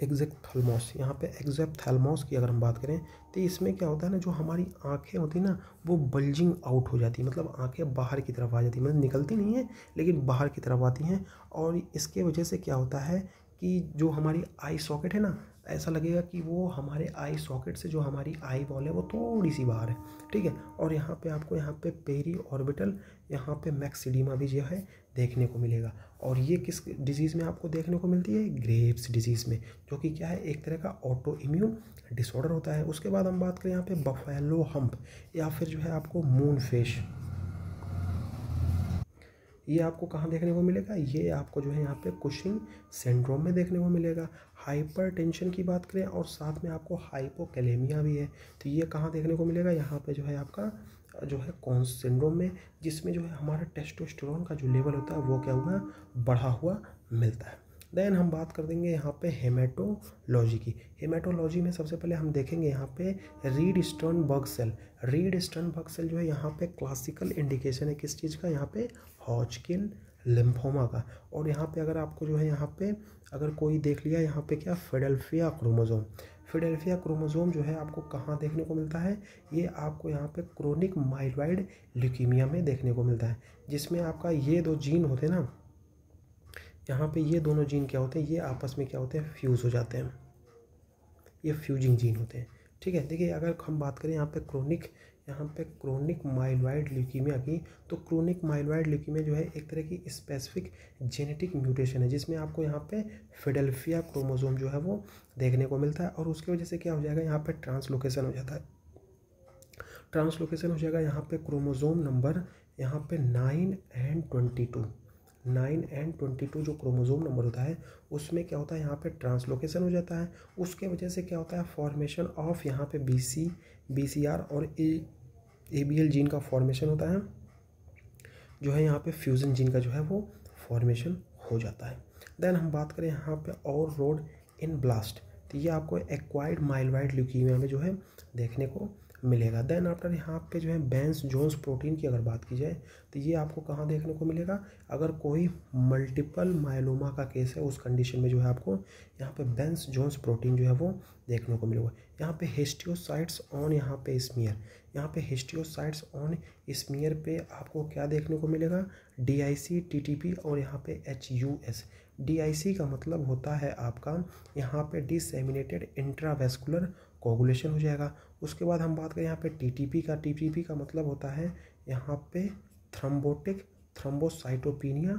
Speaker 1: एक्जेप्थैल्मोस, यहाँ पे एक्जेप्थैल्मोस की अगर हम बात करें तो इसमें क्या होता है ना, जो हमारी आंखें होती हैं ना वो बल्जिंग आउट हो जाती है, मतलब आंखें बाहर की तरफ आ जाती है, मतलब निकलती नहीं है लेकिन बाहर की तरफ आती हैं। और इसके वजह से क्या होता है कि जो हमारी आई सॉकेट है ना, ऐसा लगेगा कि वो हमारे आई सॉकेट से जो हमारी आई बॉल है वो थोड़ी सी बाहर है, ठीक है। और यहाँ पे आपको यहाँ पे पेरी ऑर्बिटल यहाँ पे मैक्सिडिमा भी जो है देखने को मिलेगा। और ये किस डिजीज़ में आपको देखने को मिलती है, ग्रेव्स डिजीज़ में, जो कि क्या है एक तरह का ऑटो इम्यून डिसऑर्डर होता है। उसके बाद हम बात करें यहाँ पे बफेलो हम्प या फिर जो है आपको मून फेस, ये आपको कहाँ देखने को मिलेगा, ये आपको जो है यहाँ पे कुशिंग सिंड्रोम में देखने को मिलेगा। हाइपरटेंशन की बात करें और साथ में आपको हाइपोकैलेमिया भी है, तो ये कहाँ देखने को मिलेगा, यहाँ पे जो है आपका जो है कौन सिंड्रोम में, जिसमें जो है हमारा टेस्टोस्टेरोन का जो लेवल होता है वो क्या हुआ, बढ़ा हुआ मिलता है। देन हम बात कर देंगे यहाँ पे हेमेटोलॉजी की। हेमेटोलॉजी में सबसे पहले हम देखेंगे यहाँ पे Reed Sternberg cell. Reed Sternberg cell जो है यहाँ पे क्लासिकल इंडिकेशन है किस चीज़ का, यहाँ पे हॉजकिन लिम्फोमा का। और यहाँ पे अगर आपको जो है यहाँ पे अगर कोई देख लिया यहाँ पे क्या, फिडेल्फिया क्रोमोसोम। फिडेल्फिया क्रोमोसोम जो है आपको कहाँ देखने को मिलता है, ये आपको यहाँ पे क्रोनिक माइलॉइड ल्यूकीमिया में देखने को मिलता है, जिसमें आपका ये दो जीन होते हैं ना, यहाँ पे ये दोनों जीन क्या होते हैं, ये आपस में क्या होते हैं, फ्यूज़ हो जाते हैं, ये फ्यूजिंग जीन होते हैं। ठीक है, देखिए अगर हम बात करें यहाँ पे क्रोनिक माइलॉइड ल्यूकीमिया की, तो क्रोनिक माइलॉइड ल्यूकीमिया जो है एक तरह की स्पेसिफिक जेनेटिक म्यूटेशन है, जिसमें आपको यहाँ पे फिडेल्फिया क्रोमोसोम जो है वो देखने को मिलता है। और उसकी वजह से क्या हो जाएगा, यहाँ पे ट्रांसलोकेशन हो जाता है। ट्रांसलोकेशन हो जाएगा यहाँ पे क्रोमोसोम नंबर यहाँ पे 9 and 22 जो क्रोमोसोम नंबर होता है उसमें क्या होता है, यहाँ पे ट्रांसलोकेशन हो जाता है। उसके वजह से क्या होता है, फॉर्मेशन ऑफ यहाँ पे BCR और ABL जीन का फॉर्मेशन होता है, जो है यहाँ पे फ्यूजन जीन का जो है वो फॉर्मेशन हो जाता है। देन हम बात करें यहाँ पे और रोड इन ब्लास्ट, तो ये आपको एक्वायर्ड माइलॉइड ल्यूकीमिया में जो है देखने को मिलेगा। देन आफ्टर यहाँ पे जो है बेंस जोन्स प्रोटीन की अगर बात की जाए तो ये आपको कहाँ देखने को मिलेगा, अगर कोई मल्टीपल मायलोमा का केस है उस कंडीशन में जो है आपको यहाँ पे बेंस जोन्स प्रोटीन जो है वो देखने को मिलेगा। यहाँ पे हिस्टियोसाइट्स ऑन यहाँ पे स्मीयर, यहाँ पे हिस्टियोसाइट्स ऑन स्मीयर पे आपको क्या देखने को मिलेगा, DIC TTP और यहाँ पे HUS। DIC का मतलब होता है आपका यहाँ पे डिसेमिनेटेड इंट्रावेस्कुलर कोगुलेशन हो जाएगा। उसके बाद हम बात करें यहाँ पे TTP का मतलब होता है यहाँ पे थ्रोम्बोसाइटोपिनिया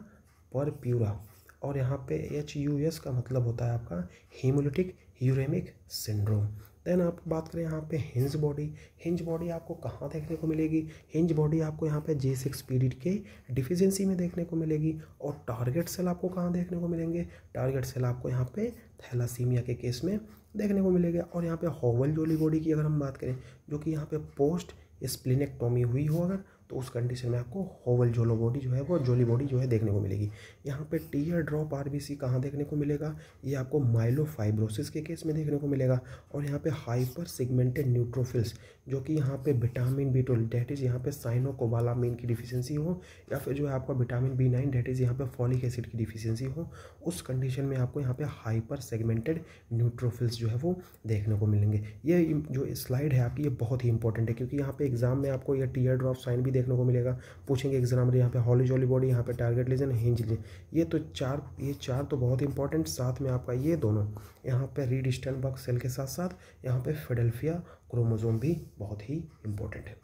Speaker 1: परप्यूरा। और यहाँ पे HUS का मतलब होता है आपका हीमोलिटिक यूरेमिक सिंड्रोम। देन आप बात करें यहाँ पे हिंज बॉडी आपको कहाँ देखने को मिलेगी, हिंज बॉडी आपको यहाँ पे J6PD के डिफिशियंसी में देखने को मिलेगी। और टारगेट सेल आपको कहाँ देखने को मिलेंगे, टारगेट सेल आपको यहाँ पे थैलासीमिया के केस में देखने को मिलेगा। और यहाँ पे हॉवल जोली बॉडी की अगर हम बात करें, जो कि यहाँ पे पोस्ट स्प्लीनेक्टोमी हुई हो अगर, तो उस कंडीशन में आपको हॉवल जोलो बॉडी जो है वो जोली बॉडी जो है देखने को मिलेगी। यहाँ पे टीयर ड्रॉप RBC कहाँ देखने को मिलेगा, ये आपको माइलोफाइब्रोसिस के केस में देखने को मिलेगा। और यहाँ पे हाइपर सेगमेंटेड न्यूट्रोफिल्स, जो कि यहाँ पे विटामिन B12 डेट इज़ यहाँ पे साइनोकोबालामिन की डिफिशियंसी हो, या फिर जो है आपका विटामिन B9 डेट इज़ यहाँ पे फॉलिक एसिड की डिफिशियंसी हो, उस कंडीशन में आपको यहाँ पे हाइपर सेगमेंटेड न्यूट्रोफिल्स जो है वो देखने को मिलेंगे। ये जो स्लाइड है आपकी ये बहुत ही इंपॉर्टेंट है, क्योंकि यहाँ पे एग्जाम में आपको ये टीयर ड्रॉप साइन भी देखने को मिलेगा, पूछेंगे एग्जाम में। यहाँ पे हॉली जोली बॉडी, यहाँ पे टारगेट लीजन, हिंज लीजन, ये चार तो बहुत इंपॉर्टेंट। साथ में आपका ये दोनों यहाँ पे रीड स्टर्नबर्ग सेल के साथ साथ यहाँ पे फिडेल्फिया क्रोमोसोम भी बहुत ही इंपॉर्टेंट है।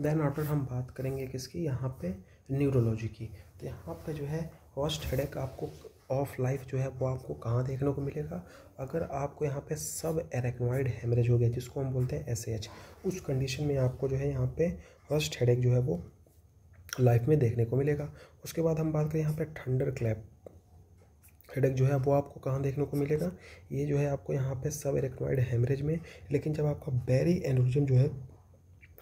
Speaker 1: देन आफ्टर हम बात करेंगे किसकी, यहाँ पे न्यूरोलॉजी की। तो यहाँ पे जो है वर्स्ट हेडेक आपको ऑफ लाइफ जो है वो आपको कहाँ देखने को मिलेगा, अगर आपको यहाँ पे सब एरेक्नॉइड हेमरेज हो गया, जिसको हम बोलते हैं SAH, उस कंडीशन में आपको जो है यहाँ पे वर्स्ट हेडेक जो है वो लाइफ में देखने को मिलेगा। उसके बाद हम बात करें यहाँ पे थंडर क्लैप हेडेक जो है वो आपको कहाँ देखने को मिलेगा, ये जो है आपको यहाँ पे सब एरेक्नॉइड हेमरेज में, लेकिन जब आपका बेरी एन्यूरिज्म जो है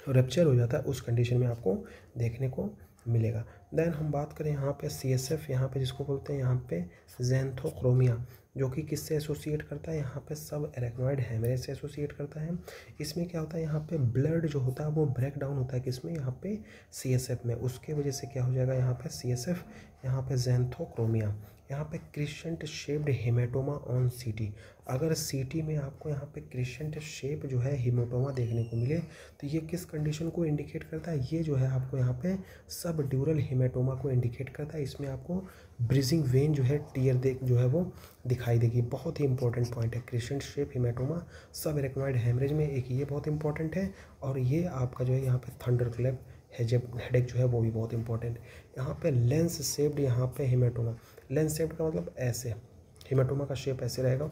Speaker 1: रप्चर हो जाता है उस कंडीशन में आपको देखने को मिलेगा। देन हम बात करें यहाँ पे CSF, यहाँ पे जिसको बोलते हैं यहाँ पे ज़ैंथोक्रोमिया, जो कि किससे एसोसिएट करता है, यहाँ पे सब एरेक्नॉइड हेमरेज से एसोसिएट करता है। इसमें क्या होता है, यहाँ पे ब्लड जो होता है वो ब्रेक डाउन होता है किसमें, यहाँ पे CSF में, उसके वजह से क्या हो जाएगा यहाँ पे CSF, यहाँ पे ज़ैंथोक्रोमिया। यहाँ पे crescent shaped haematoma on CT, अगर CT में आपको यहाँ पे क्रिसेंट शेप जो है हेमेटोमा देखने को मिले, तो ये किस कंडीशन को इंडिकेट करता है, ये जो है आपको यहाँ पे सब ड्यूरल हेमेटोमा को इंडिकेट करता है। इसमें आपको ब्रिजिंग वेन जो है टीयर जो है वो दिखाई देगी। बहुत ही इंपॉर्टेंट पॉइंट है, क्रिसेंट शेप हेमेटोमा सब एरेक्नॉइड हेमरेज में, एक ये बहुत इंपॉर्टेंट है। और ये आपका जो है यहाँ पे थंडर क्लैप हेडेक जो है वो भी बहुत इंपॉर्टेंट। यहाँ पे लेंस शेप्ड यहाँ पे हेमेटोमा, लेंस शेप्ड का मतलब ऐसे, हेमेटोमा का शेप ऐसे रहेगा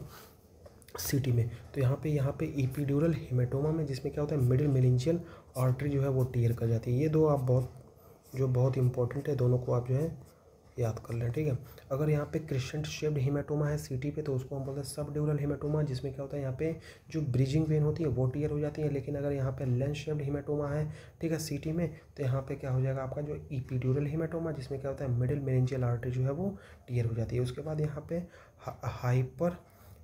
Speaker 1: CT में। तो यहाँ पे एपिड्यूरल हेमेटोमा में, जिसमें क्या होता है मिडिल मेनिंजियल आर्टरी जो है वो टीयर कर जाती है। ये दो आप बहुत जो बहुत इंपॉर्टेंट है, दोनों को आप जो है याद कर लें, ठीक है। अगर यहाँ पे क्रिस्टेंट शेप्ड हेमाटोमा है सीटी पे तो उसको हम बोलते हैं सब ड्यूरल हेमाटोमा, जिसमें क्या होता है यहाँ पे जो ब्रीजिंग वेन होती है वो टियर हो जाती है। लेकिन अगर यहाँ पे लेंस शेप्ड हेमाटोमा है, ठीक है, सीटी में, तो यहाँ पे क्या हो जाएगा आपका जो इपीड्यूरल हेमाटोमा, जिसमें क्या होता है मिडिल मेनिंजियल आर्टरी जो है वो टियर हो जाती है। उसके बाद यहाँ पे हाइपर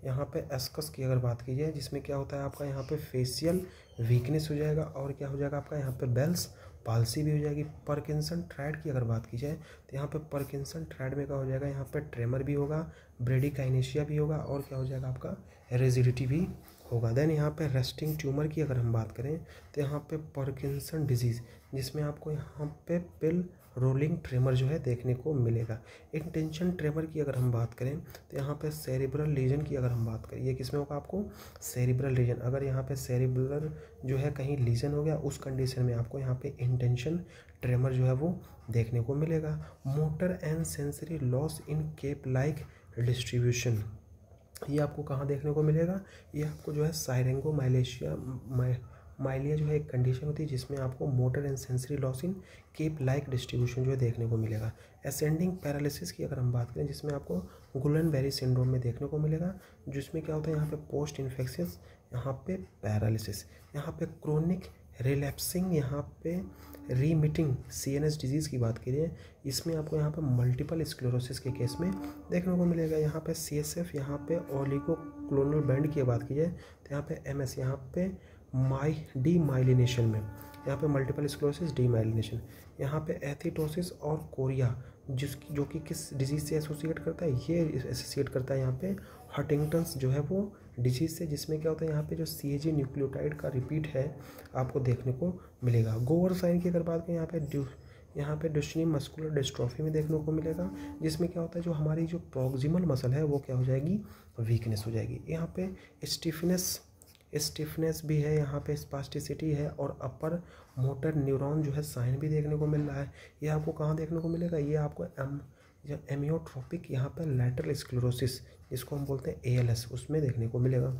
Speaker 1: यहाँ पे एस्कस की अगर बात की जाए, जिसमें क्या होता है आपका यहाँ पे फेशियल वीकनेस हो जाएगा, और क्या हो जाएगा आपका यहाँ पे बेल्स पाल्सी भी हो जाएगी। पार्किंसन ट्रायड की अगर बात की जाए तो यहाँ पे पार्किंसन ट्रायड में क्या हो जाएगा, यहाँ पे ट्रेमर भी होगा, ब्रेडिकाइनेशिया भी होगा, और क्या हो जाएगा आपका रिजिडिटी भी होगा। देन यहाँ पे रेस्टिंग ट्यूमर की अगर हम बात करें तो यहाँ पे पार्किंसन डिजीज़, जिसमें आपको यहाँ पे पिल रोलिंग ट्रेमर जो है देखने को मिलेगा। इंटेंशन ट्रेमर की अगर हम बात करें तो यहाँ पे सेरिब्रल लीजन की अगर हम बात करें, ये किसमें होगा आपको सेरिब्रल लीजन। अगर यहाँ पे सेरिब्रल जो है कहीं लीजन हो गया, उस कंडीशन में आपको यहाँ पे इंटेंशन ट्रेमर जो है वो देखने को मिलेगा। Motor and sensory loss in cape like distribution, ये आपको कहाँ देखने को मिलेगा, ये आपको जो है साइरेंगो माइलिया जो है एक कंडीशन होती है जिसमें आपको motor and sensory loss in cape like distribution जो है देखने को मिलेगा। असेंडिंग पैरालिसिस की अगर हम बात करें, जिसमें आपको गुलन-बेरी सिंड्रोम में देखने को मिलेगा, जिसमें क्या होता है यहाँ पे पोस्ट इन्फेक्शियस यहाँ पे पैरालिसिस, यहाँ पे क्रोनिक रिलैप्सिंग, यहाँ पे रीमिटिंग सीएनएस डिजीज़ की बात करिए, इसमें आपको यहाँ पे मल्टीपल स्क्लेरोसिस के केस में देखने को मिलेगा। यहाँ पे सीएसएफ, यहाँ पे ओलिगोक्लोनल बैंड की बात की जाए तो यहाँ पे एमएस, यहाँ पे डीमाइलिनेशन में, यहाँ पे मल्टीपल स्क्लेरोसिस डीमाइलिनेशन, यहाँ पे एथिटोसिस और कोरिया, जिसकी जो कि किस डिजीज़ से एसोसिएट करता है, ये एसोसिएट करता है यहाँ पे हंटिंगटन्स जो है वो डिजीज़ से, जिसमें क्या होता है यहाँ पे जो सीएजी न्यूक्लियोटाइड का रिपीट है आपको देखने को मिलेगा। गोवर साइन की अगर बात करें यहाँ पे डुचेनी मस्कुलर डिस्ट्रॉफी में देखने को मिलेगा, जिसमें क्या होता है जो हमारी जो प्रॉक्सिमल मसल है वो क्या हो जाएगी, वीकनेस हो जाएगी। यहाँ पे स्टिफनेस भी है, यहाँ पे स्पास्टिसिटी है, और अपर मोटर न्यूरॉन जो है साइन भी देखने को मिल रहा है। ये आपको कहाँ देखने को मिलेगा, ये आपको एमियोट्रोपिक यहाँ पे लैटरल स्क्लेरोसिस, जिसको हम बोलते हैं एएलएस, उसमें देखने को मिलेगा।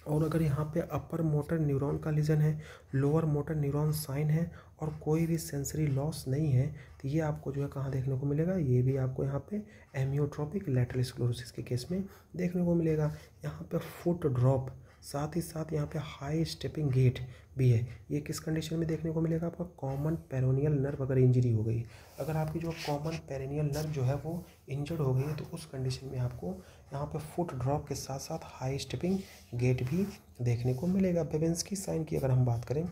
Speaker 1: और अगर यहाँ पे अपर मोटर न्यूरॉन का लीजन है, लोअर मोटर न्यूरॉन साइन है, और कोई भी सेंसरी लॉस नहीं है, तो ये आपको जो है कहाँ देखने को मिलेगा, ये भी आपको यहाँ पे एमियोट्रोपिक लैटरल स्क्लेरोसिस के केस में देखने को मिलेगा। यहाँ पे फुट ड्रॉप, साथ ही साथ यहाँ पे हाई स्टेपिंग गेट भी है, ये किस कंडीशन में देखने को मिलेगा, आपका कॉमन पेरोनियल नर्व अगर इंजरी हो गई, अगर आपकी जो कॉमन पेरोनियल नर्व जो है वो इंजर्ड हो गई है, तो उस कंडीशन में आपको यहाँ पे फुट ड्रॉप के साथ साथ हाई स्टेपिंग गेट भी देखने को मिलेगा। बेबेंस्की साइन की अगर हम बात करें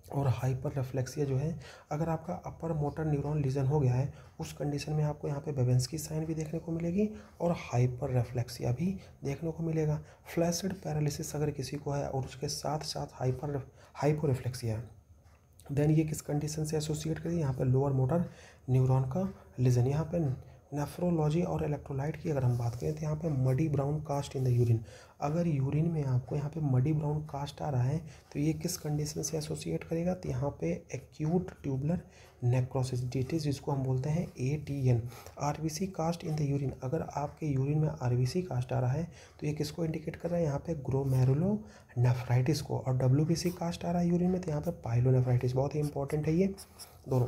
Speaker 1: और हाइपर रेफ्लेक्सिया जो है, अगर आपका अपर मोटर न्यूरॉन लीजन हो गया है, उस कंडीशन में आपको यहाँ पे बेबेंस्की साइन भी देखने को मिलेगी और हाइपर रेफ्लेक्सिया भी देखने को मिलेगा। फ्लैसिड पैरालिसिस अगर किसी को है और उसके साथ साथ हाइपोरेफ्लेक्सिया, देन ये किस कंडीशन से एसोसिएट करिए, यहाँ पे लोअर मोटर न्यूरॉन का लीजन। यहाँ पे नेफ्रोलॉजी और इलेक्ट्रोलाइट की अगर हम बात करें तो यहाँ पे muddy brown cast in the urine, अगर यूरिन में आपको यहाँ पे मडी ब्राउन कास्ट आ रहा है तो ये किस कंडीशन से एसोसिएट करेगा, तो यहाँ पे एक्यूट ट्यूबुलर नेक्रोसिस डिटीज, जिसको हम बोलते हैं ATN। RBC cast in the urine, अगर आपके यूरिन में आरबीसी कास्ट आ रहा है तो ये किसको इंडिकेट कर रहा है, यहाँ पे ग्लोमेरुलोनेफ्राइटिस को, और WBC कास्ट आ रहा है यूरिन में तो यहाँ पे पाइलोनेफ्राइटिस। बहुत ही इंपॉर्टेंट है ये दोनों,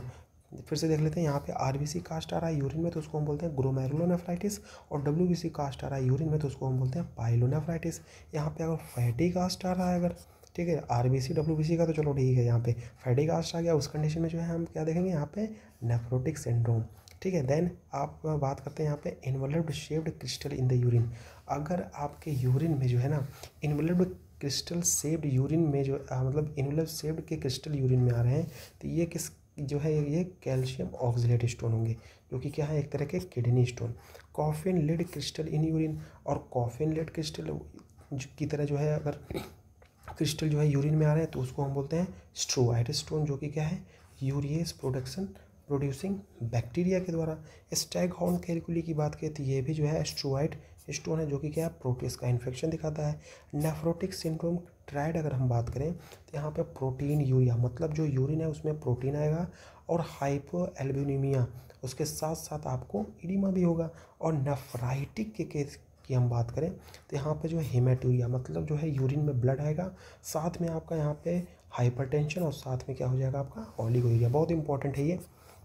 Speaker 1: फिर से देख लेते हैं। यहाँ पे आरबीसी कास्ट आ रहा है यूरिन में तो उसको हम बोलते हैं ग्लोमेरुलोनेफ्राइटिस, और WBC कास्ट आ रहा है यूरिन में तो उसको हम बोलते हैं पाइलोनेफ्राइटिस। यहाँ पे अगर फैटी कास्ट आ रहा है अगर, ठीक है, आरबीसी WBC का तो चलो ठीक है, यहाँ पे फैटी कास्ट आ गया, उस कंडीशन में जो है हम क्या देखेंगे, यहाँ पे नेफ्रोटिक सिंड्रोम, ठीक है। देन आप बात करते हैं यहाँ पे involved shaped crystal in the urine, अगर आपके यूरिन में जो है ना इन्वॉल्व्ड क्रिस्टल शेप्ड यूरिन में जो मतलब इन्वॉल्व शेप्ड के क्रिस्टल यूरिन में आ रहे हैं, तो ये किस जो है ये कैल्शियम ऑक्सलेट स्टोन होंगे, जो कि क्या है एक तरह के kidney stone. Coffin lid crystal in urine, और कॉफिन लिड क्रिस्टल की तरह जो है अगर क्रिस्टल जो है यूरिन में आ रहे हैं तो उसको हम बोलते हैं स्ट्रोआइड स्टोन, जो कि क्या है यूरिएस प्रोड्यूसिंग बैक्टीरिया के द्वारा। स्टैगहॉर्न कैलकुली की बात करें तो ये भी जो है स्ट्रोआइड स्टोन है, जो कि क्या है प्रोटीज का इन्फेक्शन दिखाता है। नेफ्रोटिक सिंड्रोम ट्रायड अगर हम बात करें तो यहाँ पे प्रोटीन यूरिया, मतलब जो यूरिन है उसमें प्रोटीन आएगा, और हाइपो एल्ब्यूमिनिया, उसके साथ साथ आपको इडिमा भी होगा। और नेफ्राइटिक के केस की हम बात करें तो यहाँ पे जो है हेमेटूरिया, मतलब जो है यूरिन में ब्लड आएगा, साथ में आपका यहाँ पे हाइपरटेंशन, और साथ में क्या हो जाएगा आपका ओलिगोयूरिया। बहुत इंपॉर्टेंट है ये।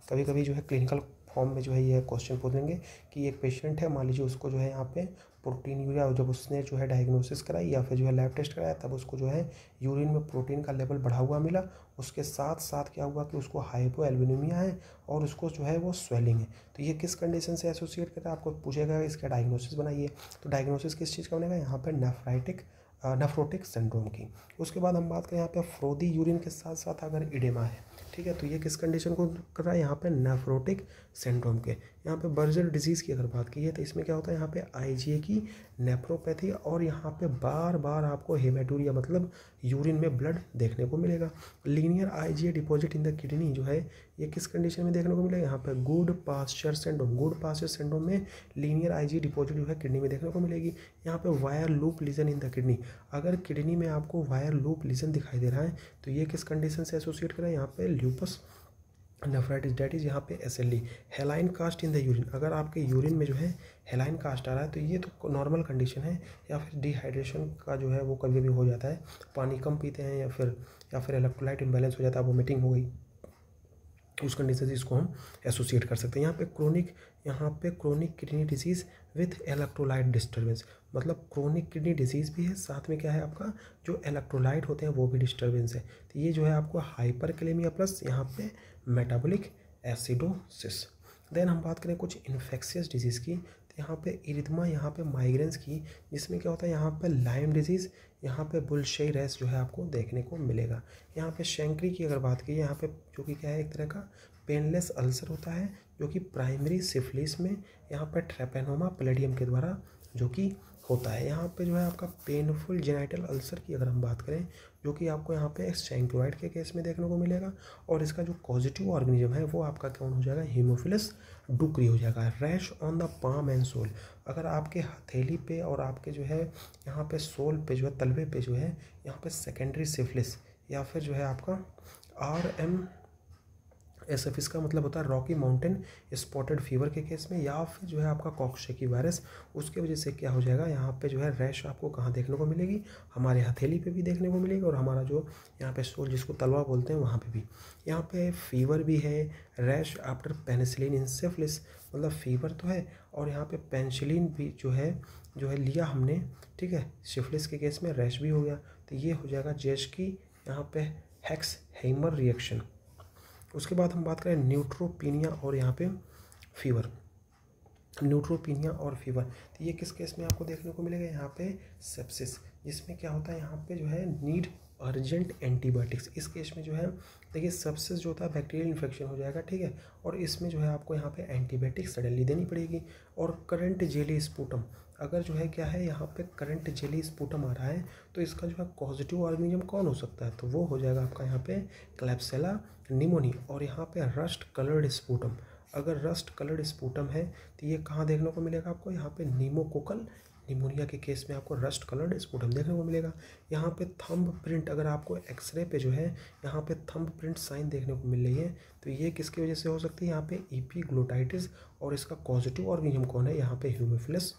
Speaker 1: कभी कभी जो है क्लिनिकल फॉर्म में जो है ये क्वेश्चन पूछ देंगे कि एक पेशेंट है, मान लीजिए उसको जो है यहाँ पे प्रोटीन यूरिया, जब उसने जो है डायग्नोसिस कराई या फिर जो है लैब टेस्ट कराया, तब उसको जो है यूरिन में प्रोटीन का लेवल बढ़ा हुआ मिला। उसके साथ साथ क्या हुआ कि उसको हाइपोएल्बिनिमिया है और उसको जो है वो स्वेलिंग है। तो ये किस कंडीशन से एसोसिएट करता है, आपको पूछेगा इसका डायग्नोसिस बनाइए। तो डायग्नोसिस किस चीज़ का बनेगा, यहाँ पर नेफ्रोटिक सिंड्रोम की। उसके बाद हम बात करें यहाँ पे फ्रोदी यूरिन के साथ साथ अगर इडेमा है, ठीक है, तो ये किस कंडीशन को कर रहा है, यहाँ पे नेफ्रोटिक सिंड्रोम के। यहाँ पे बर्जर डिजीज़ की अगर बात की है तो इसमें क्या होता है, यहाँ पे आईजीए की नेफ्रोपैथी और यहाँ पे बार बार आपको हेमेटूरिया मतलब यूरिन में ब्लड देखने को मिलेगा। Linear IgA deposit in the kidney जो है ये किस कंडीशन में देखने को मिलेगा, यहाँ पे गुड पास्चर सिंड्रोम में लीनियर आईजीए डिपॉजिट जो है किडनी में देखने को मिलेगी। यहाँ पे wire loop lesion in the kidney, अगर किडनी में आपको वायर लूप लीजन दिखाई दे रहा है तो ये किस कंडीशन से एसोसिएट करें, यहाँ पे ल्यूपस नेफ्राइटिस, डेट इज़ यहाँ पे SLE. Hyaline cast in the urine, अगर आपके यूरिन में जो है हेलाइन कास्ट आ रहा है तो ये तो नॉर्मल कंडीशन है, या फिर डिहाइड्रेशन का जो है वो कभी भी हो जाता है, पानी कम पीते हैं या फिर इलेक्ट्रोलाइट इम्बैलेंस हो जाता है, वोमिटिंग हो गई, उस कंडीशन से इसको हम एसोसिएट कर सकते हैं। यहाँ पे chronic kidney disease with electrolyte disturbance, मतलब क्रोनिक किडनी डिजीज़ भी है, साथ में क्या है आपका जो इलेक्ट्रोलाइट होते हैं वो भी डिस्टर्बेंस है। तो ये जो है आपको हाइपरकैलेमिया प्लस यहाँ पे मेटाबॉलिक एसिडोसिस। देन हम बात करें कुछ इन्फेक्शियस डिजीज़ की, तो यहाँ पे इरिथमा, यहाँ पे माइग्रेन्स की, जिसमें क्या होता है यहाँ पे लाइम डिजीज़, यहाँ पे बुलशेई रैश जो है आपको देखने को मिलेगा। यहाँ पे शैंक्री की अगर बात की, यहाँ पे जो कि क्या है एक तरह का पेनलेस अल्सर होता है जो कि प्राइमरी सिफिलिस में यहाँ पे ट्रेपेनोमा पैलेडियम के द्वारा जो कि होता है। यहाँ पे जो है आपका पेनफुल जेनाइटल अल्सर की अगर हम बात करें, जो कि आपको यहाँ पे सैंक्रोइड के केस में देखने को मिलेगा, और इसका जो पॉजिटिव ऑर्गेनिज्म है वो आपका कौन हो जाएगा, हीमोफिलस डुक्री हो जाएगा। Rash on the palm and sole, अगर आपके हथेली पे और आपके जो है यहाँ पे सोल पे जो है तलवे पे जो है यहाँ पे सेकेंडरी सिफिलिस या फिर जो है आपका RMSF, इसका मतलब होता है रॉकी माउंटेन स्पॉटेड फीवर के केस में, या फिर जो है आपका कॉक्सशैकी वायरस, उसके वजह से क्या हो जाएगा, यहाँ पे जो है रैश आपको कहाँ देखने को मिलेगी, हमारे हथेली पे भी देखने को मिलेगी, और हमारा जो यहाँ पे सोल जिसको तलवा बोलते हैं वहाँ पे भी। यहाँ पे फीवर भी है, रैश आफ्टर पेनिसिलिन इन सिफिलिस, मतलब फीवर तो है और यहाँ पे पेनिसिलिन भी जो है लिया हमने, ठीक है, सिफिलिस के केस में रैश भी हो गया। तो ये हो जाएगा जेश की यहाँ पे हेक्स हेमर रिएक्शन। उसके बाद हम बात करें न्यूट्रोपीनिया और यहाँ पे फीवर, न्यूट्रोपीनिया और फीवर, तो ये किस केस में आपको देखने को मिलेगा, यहाँ पे सेप्सिस, जिसमें क्या होता है यहाँ पे जो है नीड अर्जेंट एंटीबायोटिक्स। इस केस में जो है देखिए सेप्सिस जो होता है बैक्टीरियल इन्फेक्शन हो जाएगा, ठीक है, और इसमें जो है आपको यहाँ पे एंटीबायोटिक सडनली देनी पड़ेगी। और करंट जेली स्पूटम, अगर जो है क्या है यहाँ पे करंट जेली स्पूटम आ रहा है तो इसका जो है पॉजिटिव ऑर्गेनिज्म कौन हो सकता है, तो वो हो जाएगा आपका यहाँ पे क्लैप्सिला निमोनी। और यहाँ पे रस्ट कलर्ड स्पूटम, अगर रस्ट कलर्ड स्पूटम है तो ये कहाँ देखने को मिलेगा आपको, यहाँ पे नीमोकोकल निमोनिया के केस में आपको रस्ट कलर्ड स्पूटम देखने को मिलेगा। यहाँ पे थंब प्रिंट, अगर आपको एक्सरे पे जो है यहाँ पे थंब प्रिंट साइन देखने को मिल रही है तो ये किसकी वजह से हो सकती है, यहाँ पे एपिग्लोटाइटिस, और इसका पॉजिटिव ऑर्गेनिज्म कौन है, यहाँ पे ह्यूमोफिलस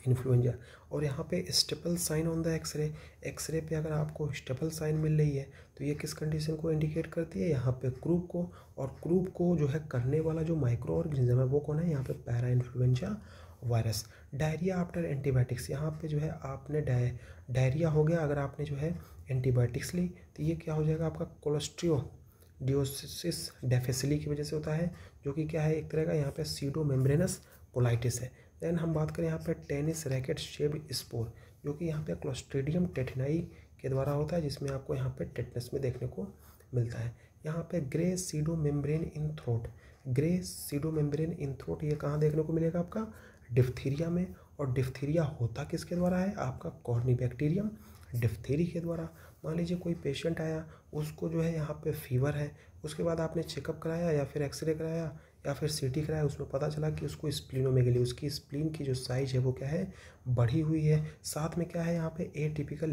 Speaker 1: इन्फ्लुएंजा। और यहाँ पे steeple sign on the X-ray पे अगर आपको स्टेपल साइन मिल रही है तो ये किस कंडीशन को इंडिकेट करती है, यहाँ पे क्रूप को, और क्रूप को जो है करने वाला जो माइक्रो ऑर्गेनिज्म है वो कौन है, यहाँ पे para influenza virus. Diarrhoea after antibiotics, यहाँ पे जो है आपने डायरिया हो गया अगर आपने जो है एंटीबायोटिक्स ली, तो ये क्या हो जाएगा आपका कोलेस्ट्रियोडियोसिस डिफिसिली की वजह से होता है, जो कि क्या है एक तरह का यहाँ पे सीडो मेम्ब्रेनस कोलाइटिस है। देन हम बात करें यहाँ पे टेनिस रैकेट शेप्ड स्पोर, जो कि यहाँ पे क्लोस्ट्रीडियम टेटनाई के द्वारा होता है, जिसमें आपको यहाँ पे टेटनस में देखने को मिलता है। यहाँ पे grey pseudo membrane in throat, grey pseudo membrane in throat ये कहाँ देखने को मिलेगा आपका डिफ्थीरिया में, और डिफ्थीरिया होता किसके द्वारा है, आपका कॉर्निबैक्टीरियम डिफ्थेरी के द्वारा। मान लीजिए कोई पेशेंट आया, उसको जो है यहाँ पे फीवर है, उसके बाद आपने चेकअप कराया या फिर एक्सरे कराया या फिर सीटी कराया, उसमें पता चला कि उसको स्प्लीनोमेगेली, उसकी स्प्लीन की जो साइज है वो क्या है, बढ़ी हुई है, साथ में क्या है यहाँ पे एटिपिकल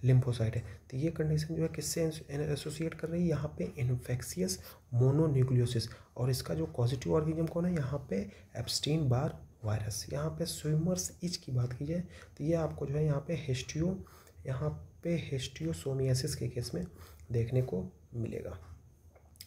Speaker 1: लिम्फोसाइट है। तो ये कंडीशन जो है किससे एसोसिएट कर रही है, यहाँ पे इन्फेक्शियस मोनोन्यूक्लियोसिस, और इसका जो पॉजिटिव ऑर्गेनिज्म कौन है, यहाँ पे एप्स्टीन बार वायरस। यहाँ पे स्विमर्स इच की बात की जाए तो ये आपको जो है यहाँ पे हिस्टियोसोमियासिस के केस में देखने को मिलेगा।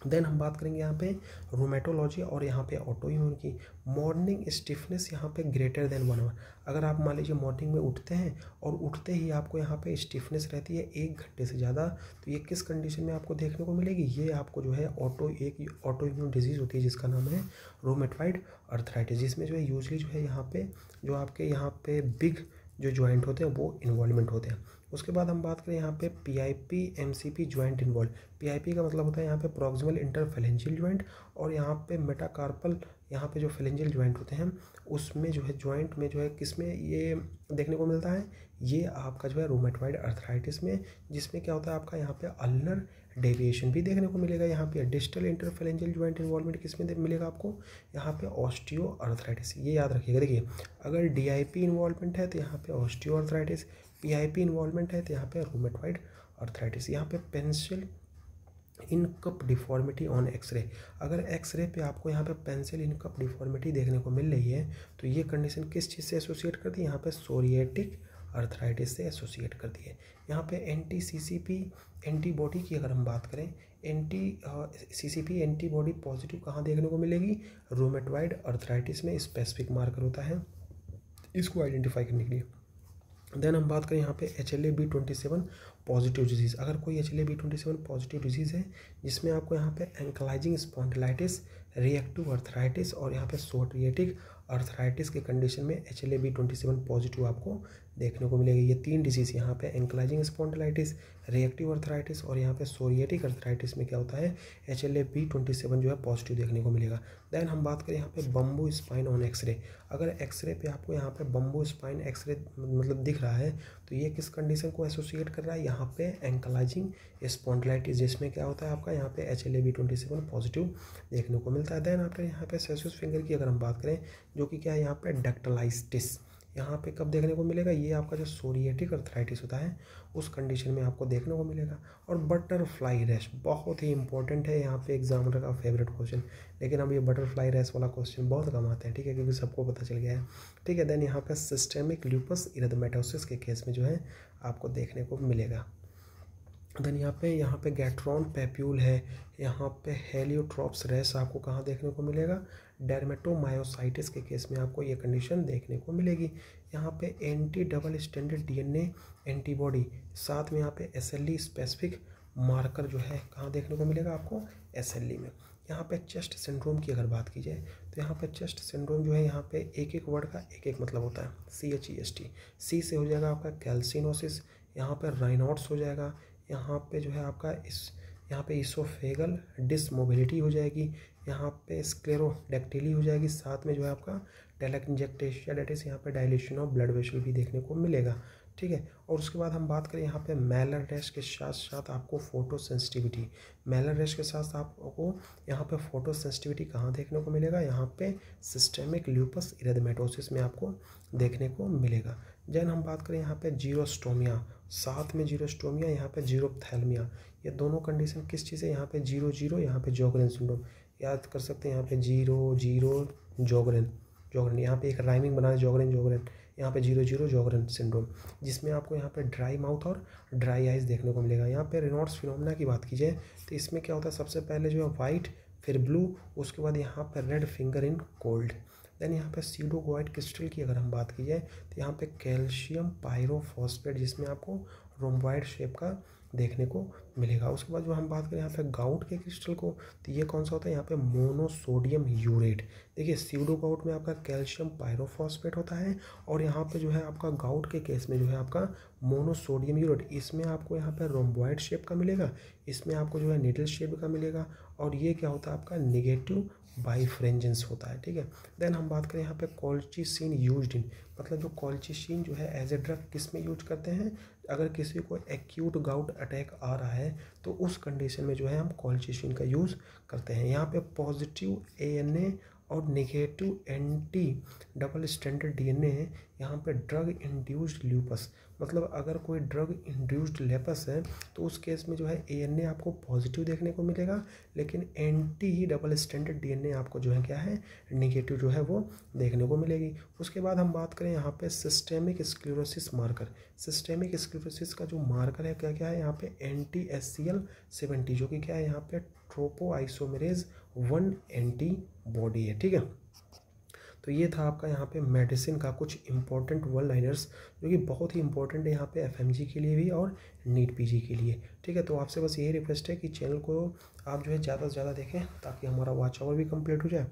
Speaker 1: देन हम बात करेंगे यहाँ पे रोमेटोलॉजी और यहाँ पे ऑटो इम्यून की। मॉर्निंग स्टिफनेस यहाँ पे ग्रेटर देन 1 आवर। अगर आप मान लीजिए मॉर्निंग में उठते हैं और उठते ही आपको यहाँ पे स्टिफनेस रहती है 1 घंटे से ज़्यादा, तो ये किस कंडीशन में आपको देखने को मिलेगी? ये आपको जो है ऑटो इम्यून डिजीज़ होती है जिसका नाम है रोमेटॉइड अर्थराइटिस, जिसमें जो है यूजली जो है यहाँ पे जो आपके यहाँ पे बिग जो जॉइंट होते हैं वो इन्वॉल्वमेंट होते हैं। उसके बाद हम बात करें यहाँ पे PIP MCP joint involve. PIP का मतलब होता है यहाँ पे प्रॉक्सिमल इंटरफेरेंशियल जॉइंट, और यहाँ पे मेटाकार्पल यहाँ पे जो फेरेंजियल जॉइंट होते हैं उसमें जो है जॉइंट में जो है किसमें ये देखने को मिलता है? ये आपका जो है रोमेटॉइड अर्थराइटिस में, जिसमें क्या होता है आपका यहाँ पे अल्नर डेविएशन भी देखने को मिलेगा। यहाँ पे डिस्टल इंटरफेरेंजियल जॉइंट इन्वॉल्वमेंट किसमें मिलेगा आपको? यहाँ पे ऑस्टियो अर्थराइटिस। ये याद रखिएगा। देखिए, अगर DIP इन्वॉल्वमेंट है तो यहाँ पे ऑस्टियो अर्थराइटिस, PIP इन्वॉल्वमेंट है तो यहाँ पे रोमेटॉइड अर्थराइटिस। यहाँ पे pencil in cup deformity on X-ray. अगर एक्सरे पे आपको यहाँ पे पेंसिल इन कप डिफॉर्मिटी देखने को मिल रही है तो ये कंडीशन किस चीज़ से एसोसिएट करती है? यहाँ पे सोरिएटिक अर्थराइटिस से एसोसिएट करती है। यहाँ पे NTCCP एंटीबॉडी की अगर हम बात करें, CCP एंटीबॉडी पॉजिटिव कहाँ देखने को मिलेगी? रोमेटॉइड अर्थराइटिस में स्पेसिफिक मार्कर होता है इसको आइडेंटिफाई करने के लिए। देन हम बात करें यहाँ पे HLA-B27 पॉजिटिव डिजीज़। अगर कोई HLA-B27 पॉजिटिव डिजीज़ है जिसमें आपको यहाँ पे एंकलाइजिंग स्पॉन्डिलाइटिस, रिएक्टिव अर्थराइटिस और यहाँ पे सोरिएटिक अर्थराइटिस के कंडीशन में HLA-B27 पॉजिटिव आपको देखने को मिलेगी। ये 3 डिजीज़ यहाँ पे एंकलाइजिंग स्पॉन्डिलाइटिस, रिएक्टिव अर्थराइटिस और यहाँ पे सोरिएटिक अर्थराइटिस में क्या होता है? HLA-B27 जो है पॉजिटिव देखने को मिलेगा। देन हम बात करें यहाँ पे बम्बू स्पाइन ऑन एक्सरे। अगर एक्सरे पे आपको यहाँ पे बम्बू स्पाइन एक्सरे मतलब दिख रहा है तो ये किस कंडीशन को एसोसिएट कर रहा है? यहाँ पे एंकलाइजिंग स्पॉन्डिलाइटिस, जिसमें क्या होता है आपका यहाँ पे HLA-B27 पॉजिटिव देखने को मिलता है। देन आपके यहाँ पे सेसस फिंगर की अगर हम बात करें, जो कि क्या है यहाँ पे डक्टलाइटिस, यहाँ पे कब देखने को मिलेगा? ये आपका जो सोरिएटिक अर्थराइटिस होता है उस कंडीशन में आपको देखने को मिलेगा। और बटरफ्लाई रैश बहुत ही इंपॉर्टेंट है, यहाँ पे एग्जामिनर का फेवरेट क्वेश्चन, लेकिन अब ये बटरफ्लाई रैश वाला क्वेश्चन बहुत कम आते हैं, ठीक है, क्योंकि सबको पता चल गया है, ठीक है। देन यहाँ पे सिस्टेमिक ल्यूपस इरिथेमेटोसिस के केस में जो है आपको देखने को मिलेगा। देन यहाँ पे गैट्रॉन पैप्यूल है, यहाँ पे हेलियोट्रॉप्स रैश आपको कहाँ देखने को मिलेगा? डर्मेटोमायोसाइटिस के केस में आपको ये कंडीशन देखने को मिलेगी। यहाँ पे anti double standard DNA antibody, साथ में यहाँ पे SLE स्पेसिफिक मार्कर जो है कहाँ देखने को मिलेगा आपको? SLE में। यहाँ पे चेस्ट सिंड्रोम की अगर बात की जाए तो यहाँ पे चेस्ट सिंड्रोम जो है यहाँ पे एक वर्ड का एक मतलब होता है। CHEST, C से हो जाएगा आपका कैल्सिनोसिस, यहाँ पे राइनॉट्स हो जाएगा, यहाँ पे जो है आपका यहाँ पे इसोफेगल डिसमोबिलिटी हो जाएगी, यहाँ पे स्क्लेरोडेक्टिली हो जाएगी, साथ में जो है आपका टेलेंजेक्टेशिया डेट इज यहाँ पे डायलेशन ऑफ ब्लड वेसल भी देखने को मिलेगा, ठीक है। और उसके बाद हम बात करें यहाँ पे मैलर रैश के साथ साथ आपको फोटो सेंसिटिविटी, मैलर रैश के साथ आपको यहाँ पे फोटो सेंसिटिविटी कहाँ देखने को मिलेगा? यहाँ पे सिस्टेमिक ल्यूपस इरिथेमेटोसिस में आपको देखने को मिलेगा। जैन हम बात करें यहाँ पे जीरोस्टोमिया, साथ में जीरोस्टोमिया, यहाँ पे जीरोप्थैल्मिया, ये दोनों कंडीशन किस चीज़ है? यहाँ पे 0-0, यहाँ पे जोगरेन सिंड्रोम याद कर सकते हैं। यहाँ पे 0-0 जोगरेन, यहाँ पे एक राइमिंग बना है जोगरेन, यहाँ पे 0-0 जोगरेन सिंड्रोम, जिसमें आपको यहाँ पे ड्राई माउथ और ड्राई आइज देखने को मिलेगा। यहाँ पे रेनॉल्ड्स फिनोमेना की बात की जाए तो इसमें क्या होता है? सबसे पहले जो है वाइट, फिर ब्लू, उसके बाद यहाँ पे red finger in cold. Then यहाँ पे सीडोगोइड क्रिस्टल की अगर हम बात की जाए तो यहाँ पे कैल्शियम पायरोफॉस्फेट, जिसमें आपको रोम्बॉइड शेप का देखने को मिलेगा। उसके बाद जो हम बात करें यहाँ पे गाउट के क्रिस्टल को, तो ये कौन सा होता है? यहाँ पे मोनोसोडियम यूरेट। देखिए, सीडो गाउट में आपका कैल्शियम पायरोफॉस्फेट होता है, और यहाँ पे जो है आपका गाउट के केस में जो है आपका मोनोसोडियम यूरेट, इसमें आपको यहाँ पे रोम्बॉइड शेप का मिलेगा, इसमें आपको जो है निडल शेप का मिलेगा, और ये क्या होता है आपका निगेटिव बाइफ्रेंजेंस होता है, ठीक है। देन हम बात करें यहाँ पे कॉल्चिसिन यूज्ड इन, मतलब जो कॉल्चिसिन जो है एज ए ड्रग किस में यूज करते हैं? अगर किसी को एक्यूट गाउट अटैक आ रहा है तो उस कंडीशन में जो है हम कॉल्चिसिन का यूज़ करते हैं। यहाँ पे पॉजिटिव ANA और negative anti double standard DNA यहाँ पे ड्रग इंड्यूस्ड ल्यूपस, मतलब अगर कोई ड्रग इंड्यूस्ड लेपस है तो उस केस में जो है एएनए आपको पॉजिटिव देखने को मिलेगा, लेकिन एंटी डबल स्टैंडर्ड डीएनए आपको जो है क्या है नेगेटिव जो है वो देखने को मिलेगी। उसके बाद हम बात करें यहाँ पे systemic sclerosis marker. Systemic sclerosis का जो मार्कर है क्या क्या है यहाँ पे anti-SCL70, जो कि क्या है यहाँ पे ट्रोपोआइसोमेरेज 1 एंटीबॉडी है। ठीक है, तो ये था आपका यहाँ पे मेडिसिन का कुछ इंपॉर्टेंट वन लाइनर्स जो कि बहुत ही इंपॉर्टेंट है यहाँ पे एफएमजी के लिए भी और नीट पीजी के लिए। ठीक है, तो आपसे बस यही रिक्वेस्ट है कि चैनल को आप जो है ज़्यादा से ज़्यादा देखें ताकि हमारा वॉच आवर भी कंप्लीट हो जाए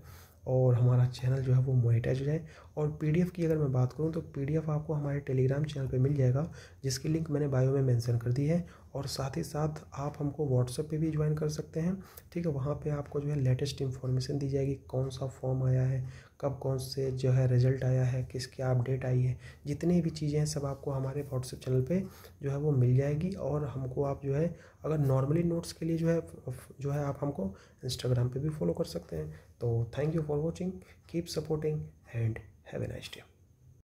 Speaker 1: और हमारा चैनल जो है वो मोनेटाइज हो जाए। और पीडीएफ की अगर मैं बात करूँ तो पीडीएफ आपको हमारे टेलीग्राम चैनल पे मिल जाएगा, जिसकी लिंक मैंने बायो में मेंशन कर दी है। और साथ ही साथ आप हमको व्हाट्सएप पे भी ज्वाइन कर सकते हैं। ठीक है, वहाँ पे आपको जो है लेटेस्ट इन्फॉर्मेशन दी जाएगी, कौन सा फॉर्म आया है, कब कौन से जो है रिजल्ट आया है, किसकी अपडेट आई है, जितनी भी चीज़ें हैं सब आपको हमारे व्हाट्सएप चैनल पे जो है वो मिल जाएगी। और हमको आप जो है अगर नॉर्मली नोट्स के लिए जो है आप हमको इंस्टाग्राम पे भी फॉलो कर सकते हैं। तो thank you for watching, keep supporting and have a nice day.